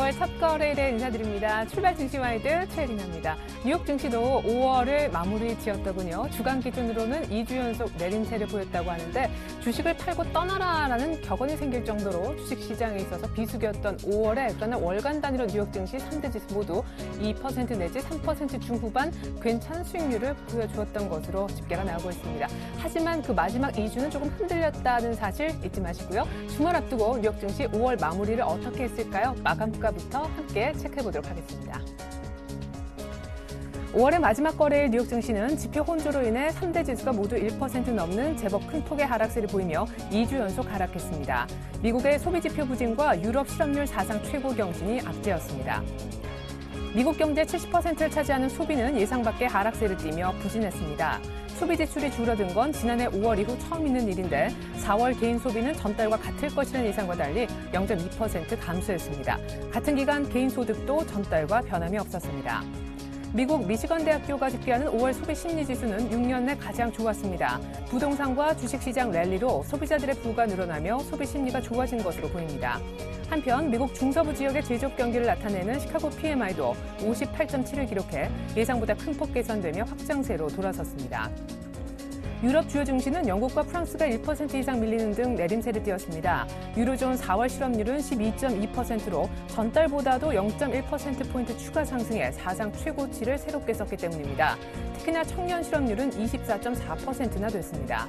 5월 첫 거래일에 인사드립니다. 출발 증시와이드 최혜린입니다. 뉴욕 증시도 5월을 마무리 지었더군요. 주간 기준으로는 2주 연속 내림세를 보였다고 하는데 주식을 팔고 떠나라라는 격언이 생길 정도로 주식시장에 있어서 비수기였던 5월에 그러나 월간 단위로 뉴욕 증시 3대 지수 모두 2% 내지 3% 중후반 괜찮은 수익률을 보여주었던 것으로 집계가 나오고 있습니다. 하지만 그 마지막 2주는 조금 흔들렸다는 사실 잊지 마시고요. 주말 앞두고 뉴욕 증시 5월 마무리를 어떻게 했을까요? 마감가부터 함께 체크해보도록 하겠습니다. 5월의 마지막 거래일 뉴욕 증시는 지표 혼조로 인해 3대 지수가 모두 1% 넘는 제법 큰 폭의 하락세를 보이며 2주 연속 하락했습니다. 미국의 소비지표 부진과 유럽 실업률 사상 최고 경신이 악재였습니다. 미국 경제 70%를 차지하는 소비는 예상 밖의 하락세를 띠며 부진했습니다. 소비 지출이 줄어든 건 지난해 5월 이후 처음 있는 일인데 4월 개인 소비는 전달과 같을 것이라는 예상과 달리 0.2% 감소했습니다. 같은 기간 개인 소득도 전달과 변함이 없었습니다. 미국 미시건 대학교가 집계하는 5월 소비 심리 지수는 6년 내 가장 좋았습니다. 부동산과 주식시장 랠리로 소비자들의 부가 늘어나며 소비 심리가 좋아진 것으로 보입니다. 한편 미국 중서부 지역의 제조업 경기를 나타내는 시카고 PMI도 58.7을 기록해 예상보다 큰 폭 개선되며 확장세로 돌아섰습니다. 유럽 주요 증시는 영국과 프랑스가 1% 이상 밀리는 등 내림세를 띄었습니다. 유로존 4월 실업률은 12.2%로 전달보다도 0.1%포인트 추가 상승해 사상 최고치를 새롭게 썼기 때문입니다. 특히나 청년 실업률은 24.4%나 됐습니다.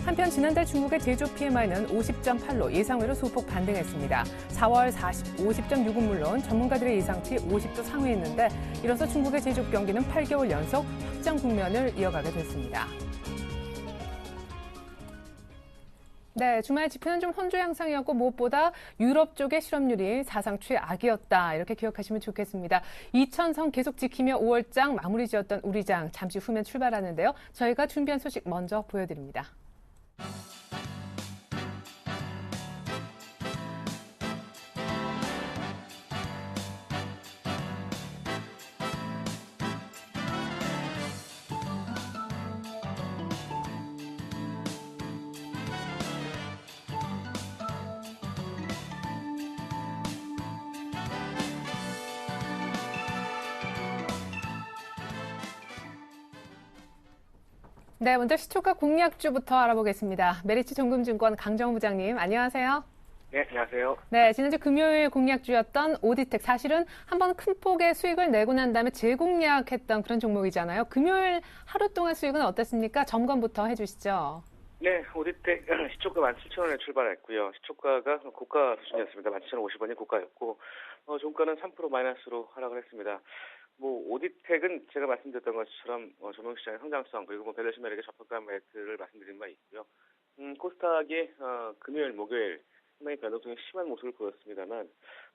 한편 지난달 중국의 제조업 PMI는 50.8로 예상외로 소폭 반등했습니다. 4월 50.6은 물론 전문가들의 예상치 50도 상회했는데 이로써 중국의 제조업 경기는 8개월 연속 확장 국면을 이어가게 됐습니다. 네, 주말 지표는 좀 혼조 양상이었고 무엇보다 유럽 쪽의 실업률이 사상 최악이었다. 이렇게 기억하시면 좋겠습니다. 2000선 계속 지키며 5월장 마무리 지었던 우리장 잠시 후면 출발하는데요. 저희가 준비한 소식 먼저 보여드립니다. 네, 먼저 시초가 공략주부터 알아보겠습니다. 메리츠 정금증권 강정호 부장님, 안녕하세요. 네, 안녕하세요. 네, 지난주 금요일 공략주였던 오디텍 사실은 한번 큰 폭의 수익을 내고 난 다음에 재공략했던 그런 종목이잖아요. 금요일 하루 동안 수익은 어땠습니까? 점검부터 해주시죠. 네, 오디텍 시초가 17,000원에 출발했고요. 시초가가 고가 수준이었습니다. 17,050원이 고가였고 종가는 3% 마이너스로 하락을 했습니다. 오디텍은 제가 말씀드렸던 것처럼 조명시장의 성장성 그리고 밸류에이션 매력의 저평가 매트를 말씀드린 바 있고요. 코스닥이 금요일, 목요일 상당히 변동성이 심한 모습을 보였습니다만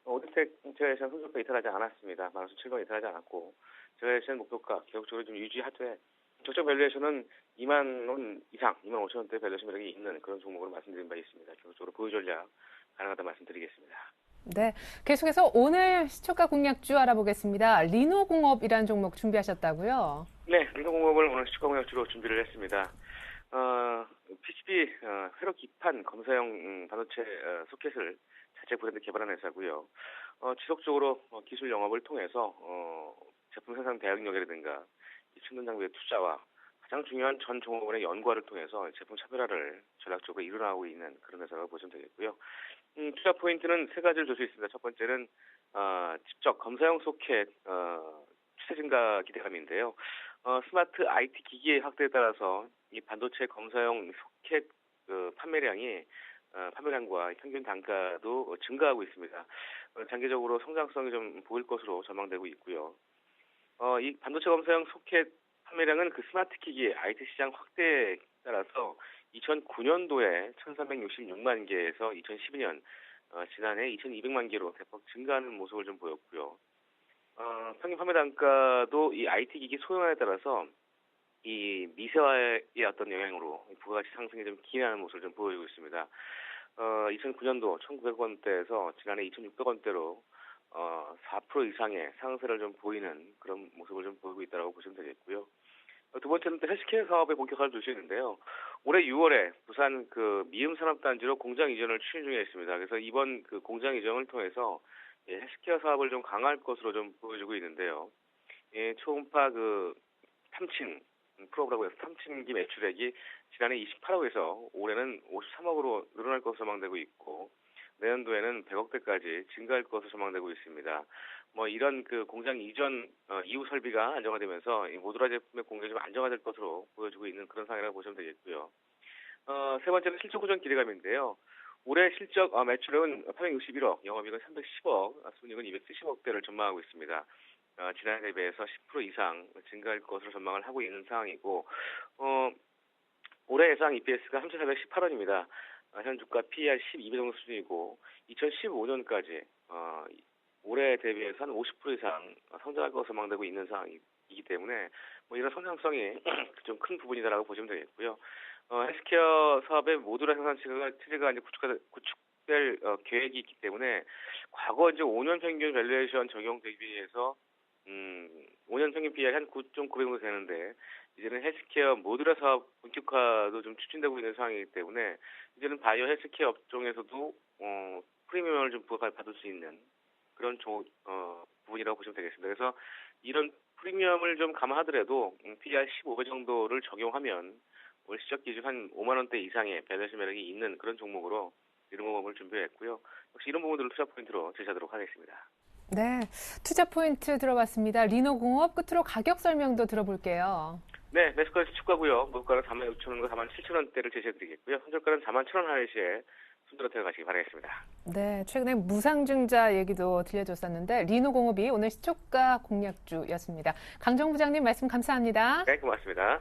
오디텍 제가 예상 성적가 이탈하지 않았습니다. 15,700원 이탈하지 않았고 제가 예상 목표가 계속적으로 좀 유지하되 적정 밸류에이션은 2만 원 이상, 2만 5천 원대 밸류에이션 매력이 있는 그런 종목으로 말씀드린 바 있습니다. 계속적으로 보유 전략 가능하다 말씀드리겠습니다. 네, 계속해서 오늘 시초가 공략주 알아보겠습니다. 리노공업이라는 종목 준비하셨다고요? 네, 리노공업을 오늘 시초가 공략주로 준비를 했습니다. PCB 회로 기판 검사용 반도체 소켓을 자체 브랜드 개발한 회사고요. 지속적으로 기술 영업을 통해서 제품 생산 대응력이라든가 첨단 장비의 투자와 가장 중요한 전 종업원의 연구화를 통해서 제품 차별화를 전략적으로 이뤄나가고 있는 그런 회사가 보시면 되겠고요. 투자 포인트는 세 가지를 줄 수 있습니다. 첫 번째는 직접 검사용 소켓 추세 증가 기대감인데요. 스마트 IT 기기의 확대에 따라서 이 반도체 검사용 소켓 판매량과 평균 단가도 증가하고 있습니다. 장기적으로 성장성이 좀 보일 것으로 전망되고 있고요. 이 반도체 검사용 소켓 판매량은 그 스마트 기기의 IT 시장 확대에 따라서 2009년도에 1,366만 개에서 2012년 지난해 2,200만 개로 대폭 증가하는 모습을 좀 보였고요. 평균 판매 단가도 이 IT 기기 소형화에 따라서 이 미세화의 어떤 영향으로 부가가치 상승이 좀 기인하는 모습을 좀 보여주고 있습니다. 2009년도 1,900원대에서 지난해 2,600원대로 4% 이상의 상승세를 좀 보이는 그런 모습을 좀 보이고 있다고 보시면 되겠고요. 두 번째는 또 헬스케어 사업에 본격화를 두시는데요. 올해 6월에 부산 그 미음산업단지로 공장 이전을 추진 중에 있습니다. 그래서 이번 그 공장 이전을 통해서 헬스케어 사업을 좀 강화할 것으로 좀 보여지고 있는데요. 초음파 탐침 프로그램으로 해서 탐침기 매출액이 지난해 28억에서 올해는 53억으로 늘어날 것으로 전망되고 있고 내년도에는 100억대까지 증가할 것으로 전망되고 있습니다. 이런 공장 이전 이후 설비가 안정화되면서 이 모듈화 제품의 공급이 좀 안정화될 것으로 보여지고 있는 그런 상황이라고 보시면 되겠고요. 세 번째는 실적 구조 기대감인데요. 올해 실적 매출은 861억, 영업이익은 310억, 순이익은 270억대를 전망하고 있습니다. 지난해 대비해서 10% 이상 증가할 것으로 전망을 하고 있는 상황이고, 올해 예상 EPS가 3,418원입니다. 현 주가 PER 12배 정도 수준이고, 2015년까지 올해 대비해서 한 50% 이상 성장할 것으로 전망되고 있는 상황이기 때문에 이런 성장성이 좀 큰 부분이다라고 보시면 되겠고요. 헬스케어 사업의 모듈화 생산 체제가 이제 구축될 계획이 있기 때문에 과거 이제 5년 평균 밸류에이션 적용 대비해서 5년 평균 PER 한 9.9배 정도 되는데 이제는 헬스케어 모듈화 사업 본격화도 좀 추진되고 있는 상황이기 때문에 이제는 바이오 헬스케어 업종에서도 프리미엄을 좀 받을 수 있는 그런 부분이라고 보시면 되겠습니다. 그래서 이런 프리미엄을 좀 감안하더라도 PER 15배 정도를 적용하면 올 시적 기준 한 5만 원대 이상의 밸류에이션 매력이 있는 그런 종목으로 이런 부분을 준비했고요. 역시 이런 부분들을 투자 포인트로 제시하도록 하겠습니다. 네, 투자 포인트 들어봤습니다. 리노공업 끝으로 가격 설명도 들어볼게요. 네, 매수가에서 추가고요. 목가는 46,000원과 47,000원대를 제시해드리겠고요. 손절가는 41,000원 하이시에 순으로 들어가시기 바라겠습니다. 네, 최근에 무상증자 얘기도 들려줬었는데 리노공업이 오늘 시초가 공략주였습니다. 강정 부장님 말씀 감사합니다. 네, 고맙습니다.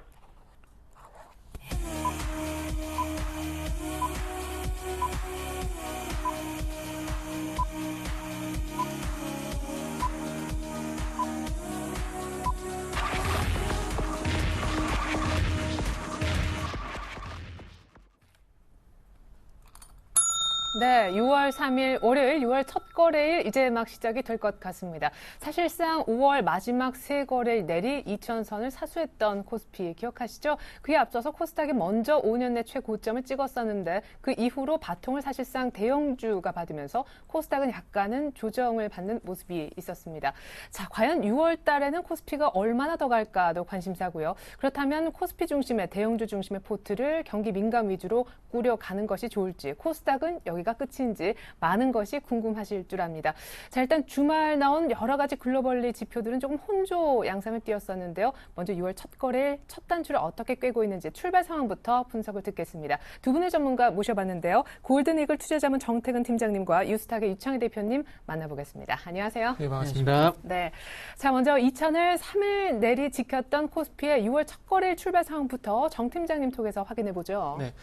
네, 6월 3일 월요일 6월 첫 거래일 이제 막 시작이 될 것 같습니다. 사실상 5월 마지막 세 거래일 내리 2,000선을 사수했던 코스피 기억하시죠? 그에 앞서서 코스닥이 먼저 5년 내 최고점을 찍었었는데 그 이후로 바통을 사실상 대형주가 받으면서 코스닥은 약간은 조정을 받는 모습이 있었습니다. 자, 과연 6월 달에는 코스피가 얼마나 더 갈까도 관심사고요. 그렇다면 코스피 중심의 대형주 중심의 포트를 경기 민감 위주로 꾸려가는 것이 좋을지 코스닥은 여기가 끝인지 많은 것이 궁금하실 줄 압니다. 자, 일단 주말 나온 여러 가지 글로벌리 지표들은 조금 혼조 양상을 띄었었는데요. 먼저 6월 첫 거래일 첫 단추를 어떻게 꿰고 있는지 출발 상황부터 분석을 듣겠습니다. 두 분의 전문가 모셔봤는데요. 골든이글 투자자문 정태근 팀장님과 유스탁의 유창희 대표님 만나보겠습니다. 안녕하세요. 네, 반갑습니다. 네. 자, 먼저 2,000을 3일 내리 지켰던 코스피의 6월 첫 거래일 출발 상황부터 정 팀장님 통해서 확인해 보죠. 네.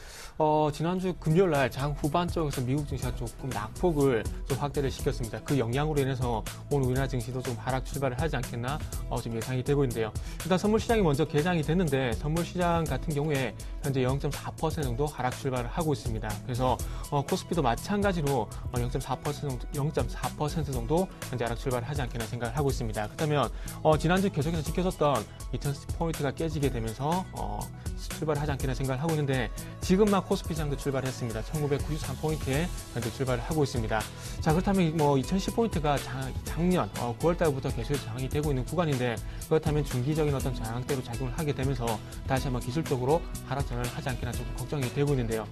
지난주 금요일 날 장 후반 쪽에서 미국 증시가 조금 낙폭을 좀 확대를 시켰습니다. 그 영향으로 인해서 오늘 우리나라 증시도 좀 하락 출발을 하지 않겠나 좀 예상이 되고 있는데요. 일단 선물 시장이 먼저 개장이 됐는데 선물 시장 같은 경우에 현재 0.4% 정도 하락 출발을 하고 있습니다. 그래서 코스피도 마찬가지로 0.4% 정도 현재 하락 출발을 하지 않겠나 생각을 하고 있습니다. 그렇다면 지난주 계속해서 지켜졌던 2000포인트가 깨지게 되면서 출발을 하지 않겠나 생각을 하고 있는데 지금 막 코스피 장도 출발했습니다. 1993포인트에 현재 출발을 하고 있습니다. 자, 그렇다면 2010포인트가 작년 9월 달부터 계속해서 저항이 되고 있는 구간인데 그렇다면 중기적인 어떤 저항대로 작용을 하게 되면서 다시 한번 기술적으로 하락 전환을 하지 않겠나 조금 걱정이 되고 있는데요.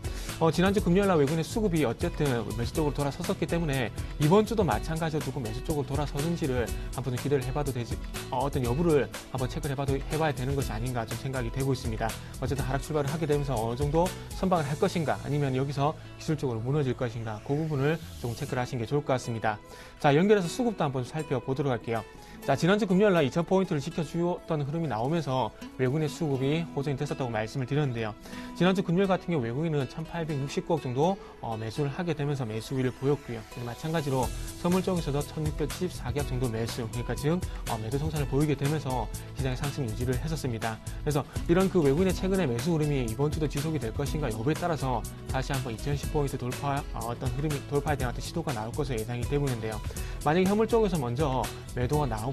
지난주 금요일 날 외국인의 수급이 어쨌든 매수 쪽으로 돌아섰었기 때문에 이번 주도 마찬가지로 두고 매수 쪽으로 돌아서는지를 한번 기대를 해봐도 되지 어떤 여부를 한번 체크를 해봐야 되는 것이 아닌가 좀 생각이 되고 있습니다. 어쨌든 하락 출발을 하게 되면서 어느 정도 선방을 할 것인가 아니면 여기서 기술적으로 무너질 것인가 그 부분을 조금 체크를 하시는 게 좋을 것 같습니다. 자, 연결해서 수급도 한번 살펴보도록 할게요. 자, 지난주 금요일 날 2000포인트를 지켜주었던 흐름이 나오면서 외국인의 수급이 호전이 됐었다고 말씀을 드렸는데요. 지난주 금요일 같은 경우 외국인은 1869억 정도 매수를 하게 되면서 매수 위를 보였고요. 마찬가지로 선물 쪽에서도 1674계약 정도 매수, 그러니까 즉 매도 성산을 보이게 되면서 시장의 상승 유지를 했었습니다. 그래서 이런 그 외국인의 최근의 매수 흐름이 이번 주도 지속이 될 것인가 여부에 따라서 다시 한번 2010포인트 돌파 어떤 흐름이 돌파에 대한 어떤 시도가 나올 것으로 예상이 되고 있는데요. 만약에 현물 쪽에서 먼저 매도가 나오게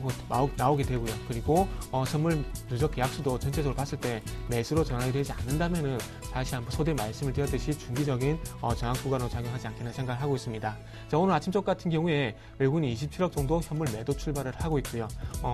나오게 되고요. 그리고 선물 누적 계약수도 전체적으로 봤을 때 매수로 전환이 되지 않는다면은 다시 한번 소대 말씀을 드렸듯이 중기적인 저항 구간으로 작용하지 않겠나 생각을 하고 있습니다. 자, 오늘 아침 쪽 같은 경우에 외국인이 27억 정도 현물 매도 출발을 하고 있고요.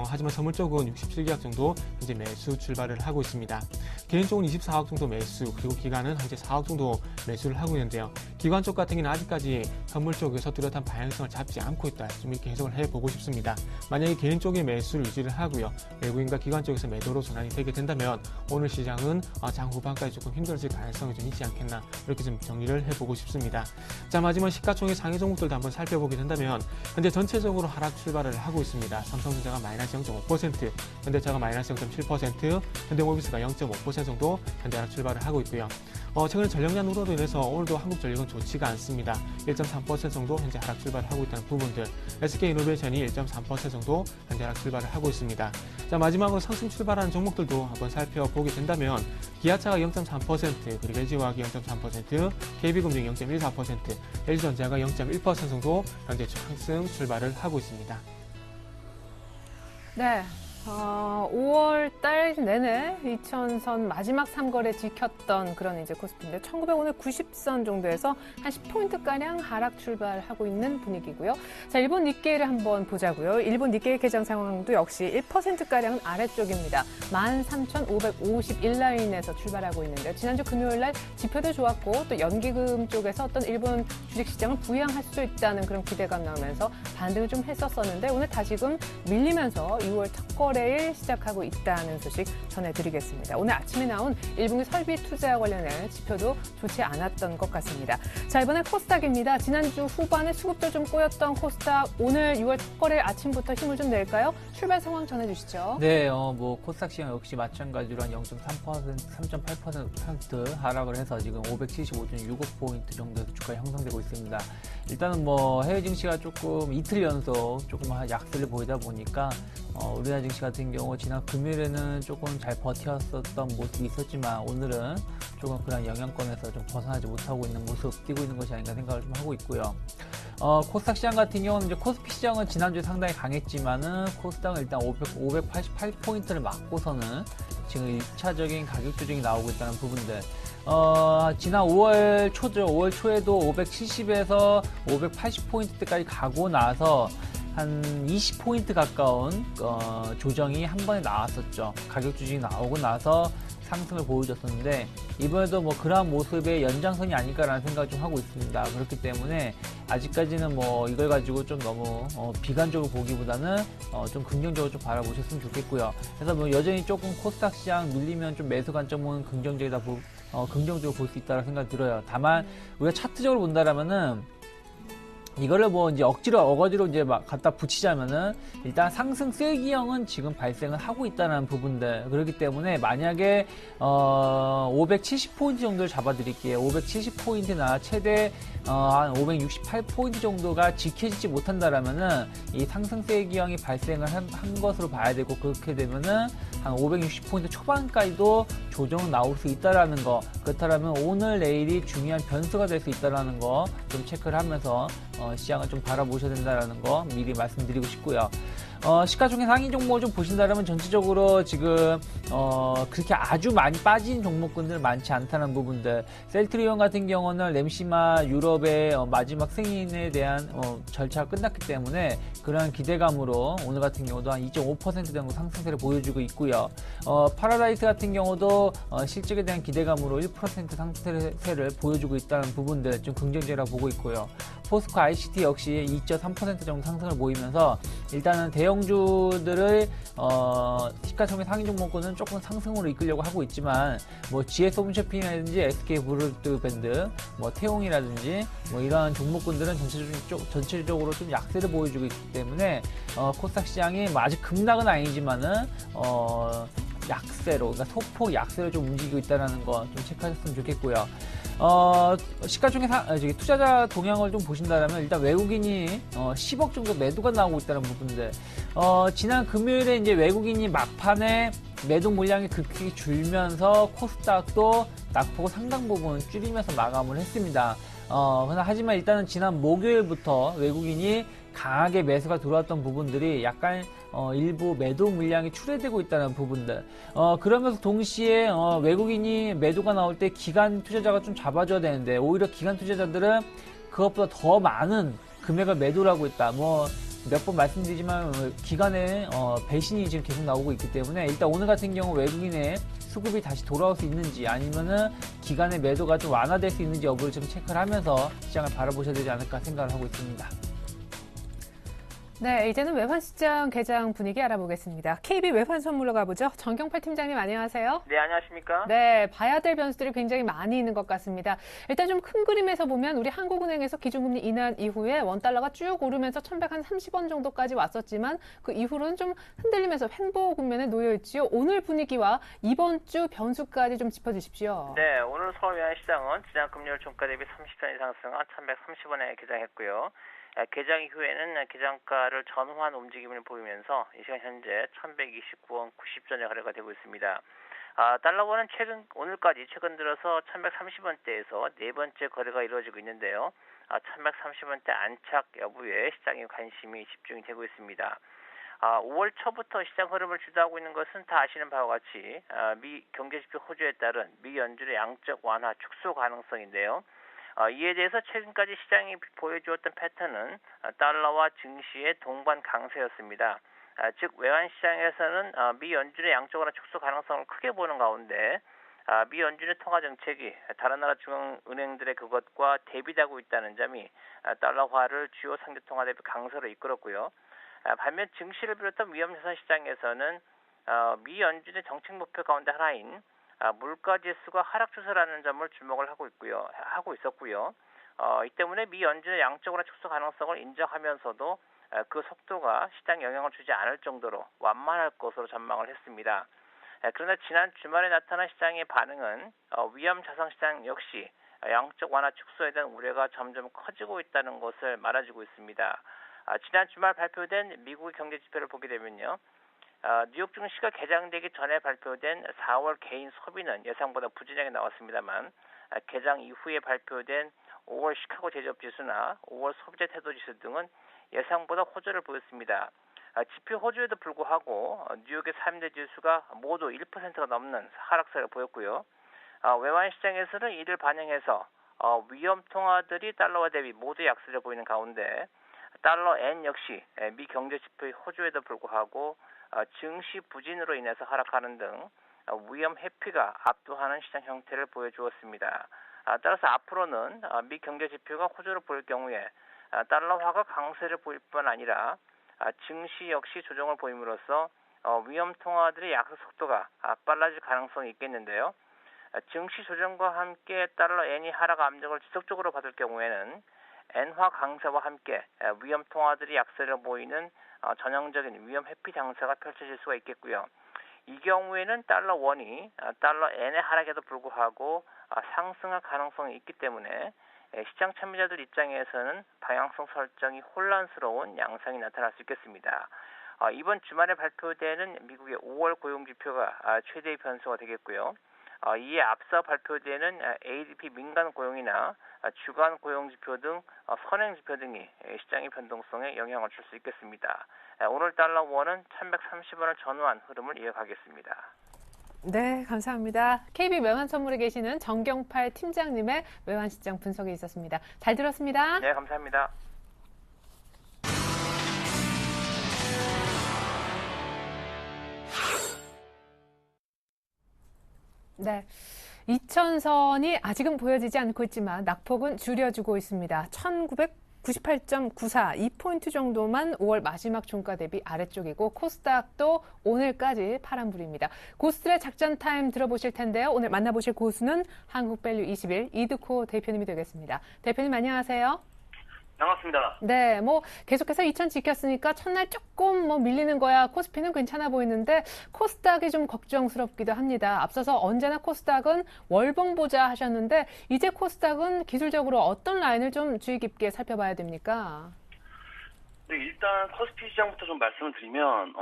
하지만 선물 쪽은 67계약 정도 현재 매수 출발을 하고 있습니다. 개인 쪽은 24억 정도 매수, 그리고 기관은 현재 4억 정도 매수를 하고 있는데요. 기관 쪽 같은 경우는 아직까지 현물 쪽에서 뚜렷한 방향성을 잡지 않고 있다. 좀 이렇게 해석을 해보고 싶습니다. 만약에 개인 쪽의 매수를 유지를 하고요. 외국인과 기관 쪽에서 매도로 전환이 되게 된다면 오늘 시장은 장 후반까지 조금 힘들어질 가능성이 좀 있지 않겠나, 이렇게 좀 정리를 해보고 싶습니다. 자, 마지막 시가총액 상위 종목들도 한번 살펴보게 된다면 현재 전체적으로 하락 출발을 하고 있습니다. 삼성전자가 마이너스 0.5%, 현대차가 마이너스 0.7%, 현대모비스가 0.5% 정도 현재 하락 출발을 하고 있고요. 최근에 전력난 우려로 인해서 오늘도 한국전력은 좋지가 않습니다. 1.3% 정도 현재 하락 출발을 하고 있다는 부분들, SK이노베이션이 1.3% 정도 현재 하락 출발을 하고 있습니다. 자, 마지막으로 상승 출발하는 종목들도 한번 살펴보게 된다면 기아차가 0.3%, 그리고 LG화학이 0.3%, KB금융이 0.14%, LG전자가 0.1% 정도 현재 상승 출발을 하고 있습니다. 네. 5월 달 내내 2000선 마지막 3거래 지켰던 그런 이제 코스피인데 1900 오늘 90선 정도에서 한 10포인트가량 하락 출발하고 있는 분위기고요. 자, 일본 니케이를 한번 보자고요. 일본 니케이 개장 상황도 역시 1%가량은 아래쪽입니다. 13,551라인에서 출발하고 있는데 지난주 금요일 날 지표도 좋았고 또 연기금 쪽에서 어떤 일본 주식시장을 부양할 수도 있다는 그런 기대감 나오면서 반등을 좀 했었었는데 오늘 다시금 밀리면서 6월 첫 거래일 시작하고 있다는 소식 전해드리겠습니다. 오늘 아침에 나온 1분기 설비 투자 관련해 지표도 좋지 않았던 것 같습니다. 자, 이번에 코스닥입니다. 지난주 후반에 수급도 좀 꼬였던 코스닥 오늘 6월 첫 거래일 아침부터 힘을 좀 낼까요? 출발 상황 전해주시죠. 네, 코스닥 시장 역시 마찬가지로 한 0.3%, 3.8% 하락을 해서 지금 575.65포인트 정도에서 주가 형성되고 있습니다. 일단은 해외 증시가 조금 이틀 연속 조금 약세를 보이다 보니까 우리나라 증시 같은 경우 지난 금요일에는 조금 잘 버텼었던 모습이 있었지만 오늘은 조금 그런 영향권에서 좀 벗어나지 못하고 있는 모습 띄고 있는 것이 아닌가 생각을 좀 하고 있고요. 코스닥 시장 같은 경우는 이제 코스피 시장은 지난주에 상당히 강했지만은 코스닥은 일단 588포인트를 맞고서는 지금 1차적인 가격 조정이 나오고 있다는 부분들. 지난 5월 초죠. 5월 초에도 570에서 580포인트대까지 가고 나서 한 20포인트 가까운 조정이 한 번에 나왔었죠. 가격 조정이 나오고 나서 상승을 보여줬었는데 이번에도 그러한 모습의 연장선이 아닐까라는 생각을 좀 하고 있습니다. 그렇기 때문에 아직까지는 이걸 가지고 좀 너무 비관적으로 보기보다는 좀 긍정적으로 좀 바라보셨으면 좋겠고요. 그래서 여전히 조금 코스닥 시장 밀리면 좀 매수 관점은 긍정적으로 볼 수 있다고 생각이 들어요. 다만 우리가 차트적으로 본다라면은 이거를 이제 어거지로 이제 갖다 붙이자면은 일단 상승 쐐기형은 지금 발생을 하고 있다는 부분들. 그렇기 때문에 만약에 570포인트 정도를 잡아드릴게요. 570포인트나 최대 한 568포인트 정도가 지켜지지 못한다라면은 이 상승 쐐기형이 발생을 한 것으로 봐야 되고, 그렇게 되면은 한 560포인트 초반까지도 조정은 나올 수 있다라는 거. 그렇다면 오늘 내일이 중요한 변수가 될 수 있다라는 거 좀 체크를 하면서 시장을 좀 바라보셔야 된다는 거 미리 말씀드리고 싶고요. 시가총액 상위 종목을 좀 보신다면 전체적으로 지금 그렇게 아주 많이 빠진 종목군들 많지 않다는 부분들. 셀트리온 같은 경우는 램시마 유럽의 마지막 승인에 대한 절차가 끝났기 때문에 그러한 기대감으로 오늘 같은 경우도 한 2.5% 정도 상승세를 보여주고 있고요. 파라다이스 같은 경우도 실적에 대한 기대감으로 1% 상승세를 보여주고 있다는 부분들 좀 긍정적이라고 보고 있고요. 포스코 ICT 역시 2.3% 정도 상승을 보이면서 일단은 대형주들의 시가총액 상위 종목군은 조금 상승으로 이끌려고 하고 있지만 GS 홈쇼핑이라든지 SK 브로드밴드, 태용이라든지 이러한 종목군들은 전체적으로 좀 약세를 보여주고 있기 때문에 코스닥 시장이 아직 급락은 아니지만은 약세로, 그러니까 소폭 약세로 좀 움직이고 있다는 거 좀 체크하셨으면 좋겠고요. 시가총액 투자자 동향을 좀 보신다면 일단 외국인이 10억 정도 매도가 나오고 있다는 부분들. 지난 금요일에 이제 외국인이 막판에 매도 물량이 급격히 줄면서 코스닥도 낙폭을 상당 부분 줄이면서 마감을 했습니다. 하지만 일단은 지난 목요일부터 외국인이 강하게 매수가 들어왔던 부분들이 약간 일부 매도 물량이 출회되고 있다는 부분들. 그러면서 동시에 외국인이 매도가 나올 때 기관 투자자가 좀 잡아줘야 되는데 오히려 기관 투자자들은 그것보다 더 많은 금액을 매도를 하고 있다. 몇 번 말씀드리지만 기관의 배신이 지금 계속 나오고 있기 때문에 일단 오늘 같은 경우 외국인의 수급이 다시 돌아올 수 있는지 아니면은 기관의 매도가 좀 완화될 수 있는지 여부를 좀 체크를 하면서 시장을 바라보셔야 되지 않을까 생각을 하고 있습니다. 네, 이제는 외환시장 개장 분위기 알아보겠습니다. KB 외환 선물로 가보죠. 정경팔 팀장님 안녕하세요. 네, 안녕하십니까? 네, 봐야 될 변수들이 굉장히 많이 있는 것 같습니다. 일단 좀 큰 그림에서 보면 우리 한국은행에서 기준금리 인하 이후에 원달러가 쭉 오르면서 1130원 정도까지 왔었지만 그 이후로는 좀 흔들리면서 횡보 국면에 놓여 있지요. 오늘 분위기와 이번 주 변수까지 좀 짚어주십시오. 네, 오늘 서울 외환시장은 지난 금요일 종가 대비 30선 이상 상승한 1130원에 개장했고요. 개장 이후에는 개장가를 전후한 움직임을 보이면서 이 시간 현재 1129원 90전에 거래가 되고 있습니다. 달러원은 오늘까지 최근 들어서 1130원대에서 네 번째 거래가 이루어지고 있는데요. 1130원대 안착 여부에 시장의 관심이 집중이 되고 있습니다. 5월 초부터 시장 흐름을 주도하고 있는 것은 다 아시는 바와 같이 미 경제지표 호조에 따른 미 연준의 양적 완화 축소 가능성인데요. 이에 대해서 최근까지 시장이 보여주었던 패턴은 달러와 증시의 동반 강세였습니다. 즉 외환시장에서는 미 연준의 양적 완화 축소 가능성을 크게 보는 가운데 미 연준의 통화 정책이 다른 나라 중앙은행들의 그것과 대비되고 있다는 점이 달러화를 주요 상대 통화 대비 강세로 이끌었고요. 반면 증시를 비롯한 위험자산 시장에서는 미 연준의 정책 목표 가운데 하나인 물가 지수가 하락 추세라는 점을 주목을 하고 있었고요. 이 때문에 미 연준의 양적 완화 축소 가능성을 인정하면서도 그 속도가 시장에 영향을 주지 않을 정도로 완만할 것으로 전망을 했습니다. 그러나 지난 주말에 나타난 시장의 반응은 위험 자산 시장 역시 양적 완화 축소에 대한 우려가 점점 커지고 있다는 것을 말해주고 있습니다. 지난 주말 발표된 미국의 경제 지표를 보게 되면요. 뉴욕 증시가 개장되기 전에 발표된 4월 개인 소비는 예상보다 부진하게 나왔습니다만 개장 이후에 발표된 5월 시카고 제조업 지수나 5월 소비자 태도 지수 등은 예상보다 호조를 보였습니다. 지표 호조에도 불구하고 뉴욕의 3대 지수가 모두 1%가 넘는 하락세를 보였고요. 외환시장에서는 이를 반영해서 위험 통화들이 달러와 대비 모두 약세를 보이는 가운데 달러 엔 역시 미 경제 지표의 호조에도 불구하고 증시 부진으로 인해서 하락하는 등 위험 회피가 압도하는 시장 형태를 보여주었습니다. 따라서 앞으로는 미 경제 지표가 호조를 보일 경우에 달러화가 강세를 보일 뿐 아니라 증시 역시 조정을 보임으로써 위험 통화들의 약세 속도가 빨라질 가능성이 있겠는데요. 증시 조정과 함께 달러 엔이 하락 압력을 지속적으로 받을 경우에는 엔화 강세와 함께 위험 통화들이 약세를 보이는 전형적인 위험 회피 장세가 펼쳐질 수가 있겠고요. 이 경우에는 달러 원이 달러 엔의 하락에도 불구하고 상승할 가능성이 있기 때문에 시장 참여자들 입장에서는 방향성 설정이 혼란스러운 양상이 나타날 수 있겠습니다. 이번 주말에 발표되는 미국의 5월 고용지표가 최대의 변수가 되겠고요. 이에 앞서 발표되는 ADP 민간 고용이나 주간 고용지표 등 선행지표 등이 시장의 변동성에 영향을 줄 수 있겠습니다. 오늘 달러 원은 1130원을 전후한 흐름을 이어가겠습니다. 네, 감사합니다. KB 외환선물에 계시는 정경팔 팀장님의 외환시장 분석이 있었습니다. 잘 들었습니다. 네, 감사합니다. 네. 2000선이 아직은 보여지지 않고 있지만 낙폭은 줄여주고 있습니다. 1998.94, 2포인트 정도만 5월 마지막 종가 대비 아래쪽이고 코스닥도 오늘까지 파란불입니다. 고수들의 작전 타임 들어보실 텐데요. 오늘 만나보실 고수는 한국밸류 21 이드코 대표님이 되겠습니다. 대표님 안녕하세요. 반갑습니다. 네, 계속해서 2000 지켰으니까 첫날 조금 밀리는 거야. 코스피는 괜찮아 보이는데 코스닥이 좀 걱정스럽기도 합니다. 앞서서 언제나 코스닥은 월봉 보자 하셨는데 이제 코스닥은 기술적으로 어떤 라인을 좀 주의 깊게 살펴봐야 됩니까? 네, 일단 코스피 시장부터 좀 말씀을 드리면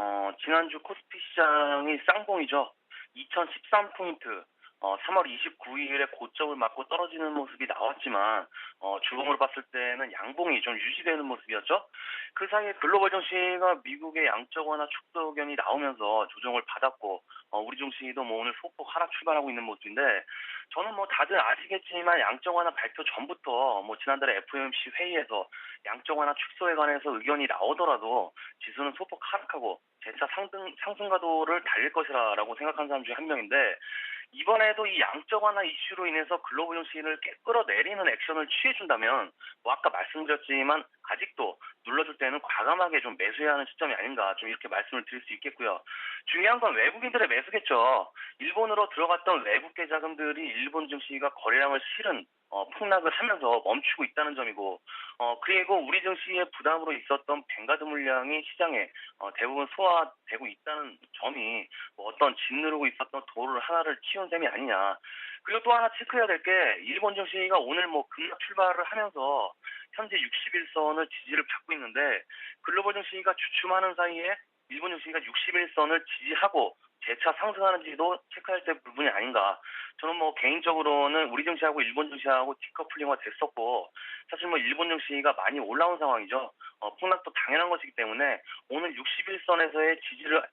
지난주 코스피 시장이 쌍봉이죠. 2013포인트 3월 29일에 고점을 맞고 떨어지는 모습이 나왔지만 주봉으로 봤을 때는 양봉이 좀 유지되는 모습이었죠. 그 사이에 글로벌 증시가 미국의 양적 완화 축소 의견이 나오면서 조정을 받았고 우리 증시도 뭐 오늘 소폭 하락 출발하고 있는 모습인데 저는 뭐 다들 아시겠지만 양적 완화 발표 전부터 뭐 지난달에 FOMC 회의에서 양적 완화 축소에 관해서 의견이 나오더라도 지수는 소폭 하락하고 재차 상승 가도를 달릴 것이라고 생각하는 사람 중에 한 명인데 이번에도 이 양적 완화 이슈로 인해서 글로벌 증시를 끌어내리는 액션을 취해준다면 뭐 아까 말씀드렸지만 아직도 눌러줄 때는 과감하게 좀 매수해야 하는 시점이 아닌가 좀 이렇게 말씀을 드릴 수 있겠고요. 중요한 건 외국인들의 매수겠죠. 일본으로 들어갔던 외국계 자금들이 일본 증시가 거래량을 실은 폭락을 하면서 멈추고 있다는 점이고 그리고 우리 증시의 부담으로 있었던 뱅가드 물량이 시장에 대부분 소화되고 있다는 점이 뭐 어떤 짓누르고 있었던 돌을 하나를 치운 셈이 아니냐. 그리고 또 하나 체크해야 될 게 일본 증시가 오늘 뭐 급락 출발을 하면서 현재 61선을 지지를 받고 있는데 글로벌 증시가 주춤하는 사이에 일본 증시가 61선을 지지하고 재차 상승하는지도 체크할 때 부분이 아닌가. 저는 뭐 개인적으로는 우리 증시하고 일본 증시하고 디커플링화 됐었고 사실 뭐 일본 증시가 많이 올라온 상황이죠. 폭락도 당연한 것이기 때문에 오늘 61선에서의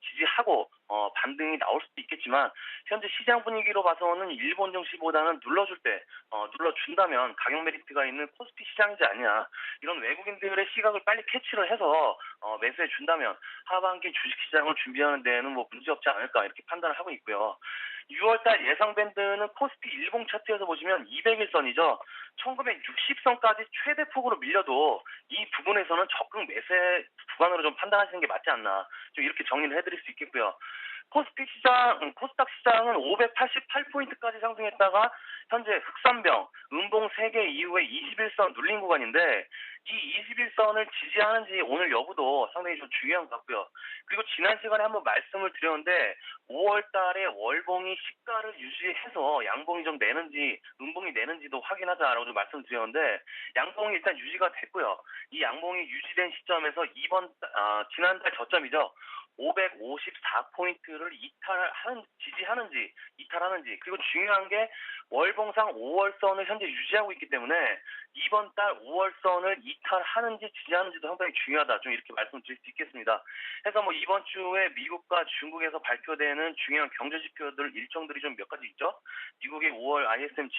지지하고 반등이 나올 수도 있겠지만 현재 시장 분위기로 봐서는 일본 증시보다는 눌러줄 때 눌러준다면 가격 메리트가 있는 코스피 시장이지 않냐. 이런 외국인들의 시각을 빨리 캐치를 해서 매수해 준다면 하반기 주식시장을 준비하는 데에는 뭐 문제없지 않을까 이렇게 판단을 하고 있고요. 6월달 예상 밴드는 코스피 일봉 차트에서 보시면 201선이죠. 1960선까지 최대 폭으로 밀려도 이 부분에서는 적극 매세 구간으로 좀 판단하시는 게 맞지 않나. 좀 이렇게 정리를 해드릴 수 있겠고요. 코스닥 시장은 588포인트까지 상승했다가 현재 흑산병, 음봉 3개 이후에 21선 눌린 구간인데 이 21선을 지지하는지 오늘 여부도 상당히 좀 중요한 것 같고요. 그리고 지난 시간에 한번 말씀을 드렸는데 5월 달에 월봉이 시가를 유지해서 양봉이 좀 내는지 음봉이 내는지도 확인하자라고 좀 말씀드렸는데 양봉이 일단 유지가 됐고요. 이 양봉이 유지된 시점에서 지난달 저점이죠. 554포인트를 지지하는지 이탈하는지 그리고 중요한 게 월봉상 5월선을 현재 유지하고 있기 때문에 이번 달 5월선을 이탈하는지 지지하는지도 상당히 중요하다. 좀 이렇게 말씀드릴 수 있겠습니다. 그래서 뭐 이번 주에 미국과 중국에서 발표되는 중요한 경제 지표들 일정들이 좀 몇 가지 있죠. 미국의 5월 ISM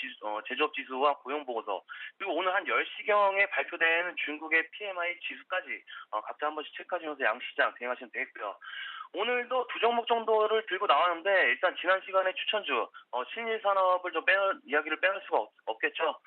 제조업 지수와 고용 보고서 그리고 오늘 한 10시경에 발표되는 중국의 PMI 지수까지 각자 한 번씩 체크하시면서 양시장 대응하시면 되겠고요. 오늘도 두 종목 정도를 들고 나왔는데 일단 지난 시간에 추천주 신일산업을 좀 이야기를 빼놓을 수가 없겠죠.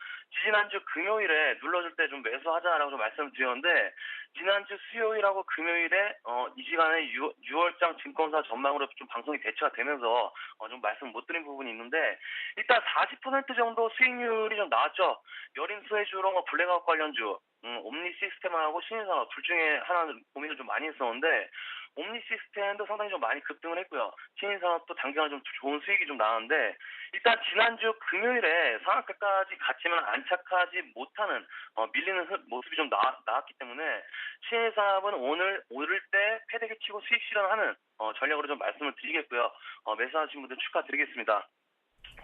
지난주 금요일에 눌러줄 때 좀 매수하자라고 좀 말씀을 드렸는데 지난주 수요일하고 금요일에 이 시간에 6월장 증권사 전망으로 좀 방송이 대체가 되면서 좀 말씀 못 드린 부분이 있는데 일단 40% 정도 수익률이 좀 나왔죠. 여린 수혜주로 블랙아웃 관련주 옴니 시스템하고 신일산업 둘 중에 하나는 고민을 좀 많이 했었는데 옴니 시스템도 상당히 좀 많이 급등을 했고요. 신일산업도 당장은 좀 좋은 수익이 좀 나왔는데 일단 지난주 금요일에 상한가까지 갔지만 안착하지 못하는 밀리는 모습이 좀 나왔기 때문에 신일산업은 오늘 오를 때 패대기 치고 수익 실현하는 전략으로 좀 말씀을 드리겠고요. 매수하신 분들 축하드리겠습니다.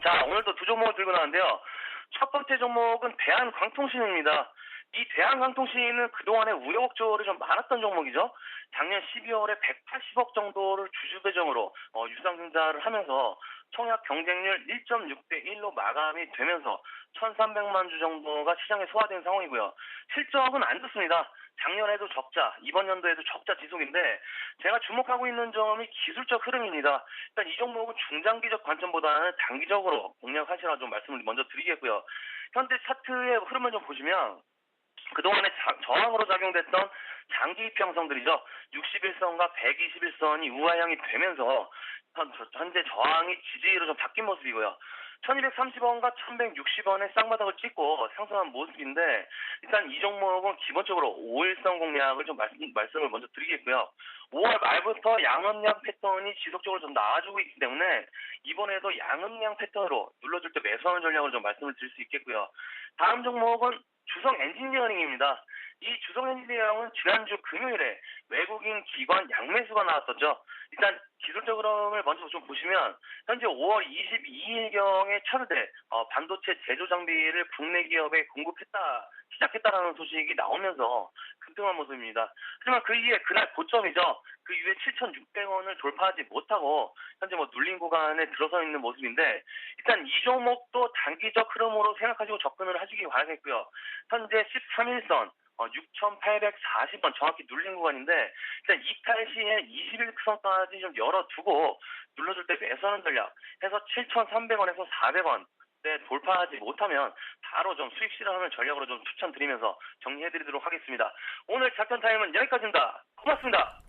자, 오늘도 두 종목을 들고 나왔는데요. 첫 번째 종목은 대한광통신입니다. 이 대한광통신은 그동안에 우여곡절이 좀 많았던 종목이죠. 작년 12월에 180억 정도를 주주 배정으로 유상증자를 하면서 청약 경쟁률 1.6대 1로 마감이 되면서 1,300만 주 정도가 시장에 소화된 상황이고요. 실적은 안 좋습니다. 작년에도 적자, 이번 연도에도 적자 지속인데 제가 주목하고 있는 점이 기술적 흐름입니다. 일단 이 종목은 중장기적 관점보다는 단기적으로 공략하시라 좀 말씀을 먼저 드리겠고요. 현재 차트의 흐름을 좀 보시면 그동안에 저항으로 작용됐던 장기 이평선들이죠. 61선과 121선이 우하향이 되면서 현재 저항이 지지로 좀 바뀐 모습이고요. 1230원과 1160원의 쌍바닥을 찍고 상승한 모습인데 일단 이 종목은 기본적으로 5일선 공략을 좀 말씀을 먼저 드리겠고요. 5월 말부터 양음량 패턴이 지속적으로 좀 나아지고 있기 때문에 이번에도 양음량 패턴으로 눌러줄 때 매수하는 전략을 좀 말씀을 드릴 수 있겠고요. 다음 종목은 주성 엔지니어링입니다. 이 주성엔지니어링은 지난주 금요일에 외국인 기관 양매수가 나왔었죠. 일단 기술적 흐름을 먼저 좀 보시면 현재 5월 22일경에 차르대 반도체 제조 장비를 국내 기업에 시작했다라는 소식이 나오면서 급등한 모습입니다. 하지만 그 이후에 그날 고점이죠. 그 이후에 7,600원을 돌파하지 못하고 현재 눌린 구간에 들어서 있는 모습인데 일단 이 종목도 단기적 흐름으로 생각하시고 접근을 하시기 바라겠고요. 현재 13일선 6,840원 정확히 눌린 구간인데 일단 이탈 시에 21선까지 좀 열어두고 눌러줄 때 매수하는 전략 해서 7,300원에서 400원 돌파하지 못하면 바로 좀 수익 실현하는 전략으로 좀 추천드리면서 정리해드리도록 하겠습니다. 오늘 작전 타임은 여기까지입니다. 고맙습니다.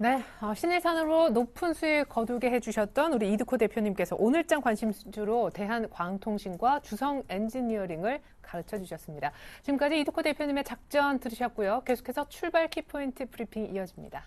네, 신일산으로 높은 수익 거두게 해주셨던 우리 이드코 대표님께서 오늘장 관심주로 대한광통신과 주성엔지니어링을 가르쳐 주셨습니다. 지금까지 이드코 대표님의 작전 들으셨고요. 계속해서 출발 키포인트 브리핑 이어집니다.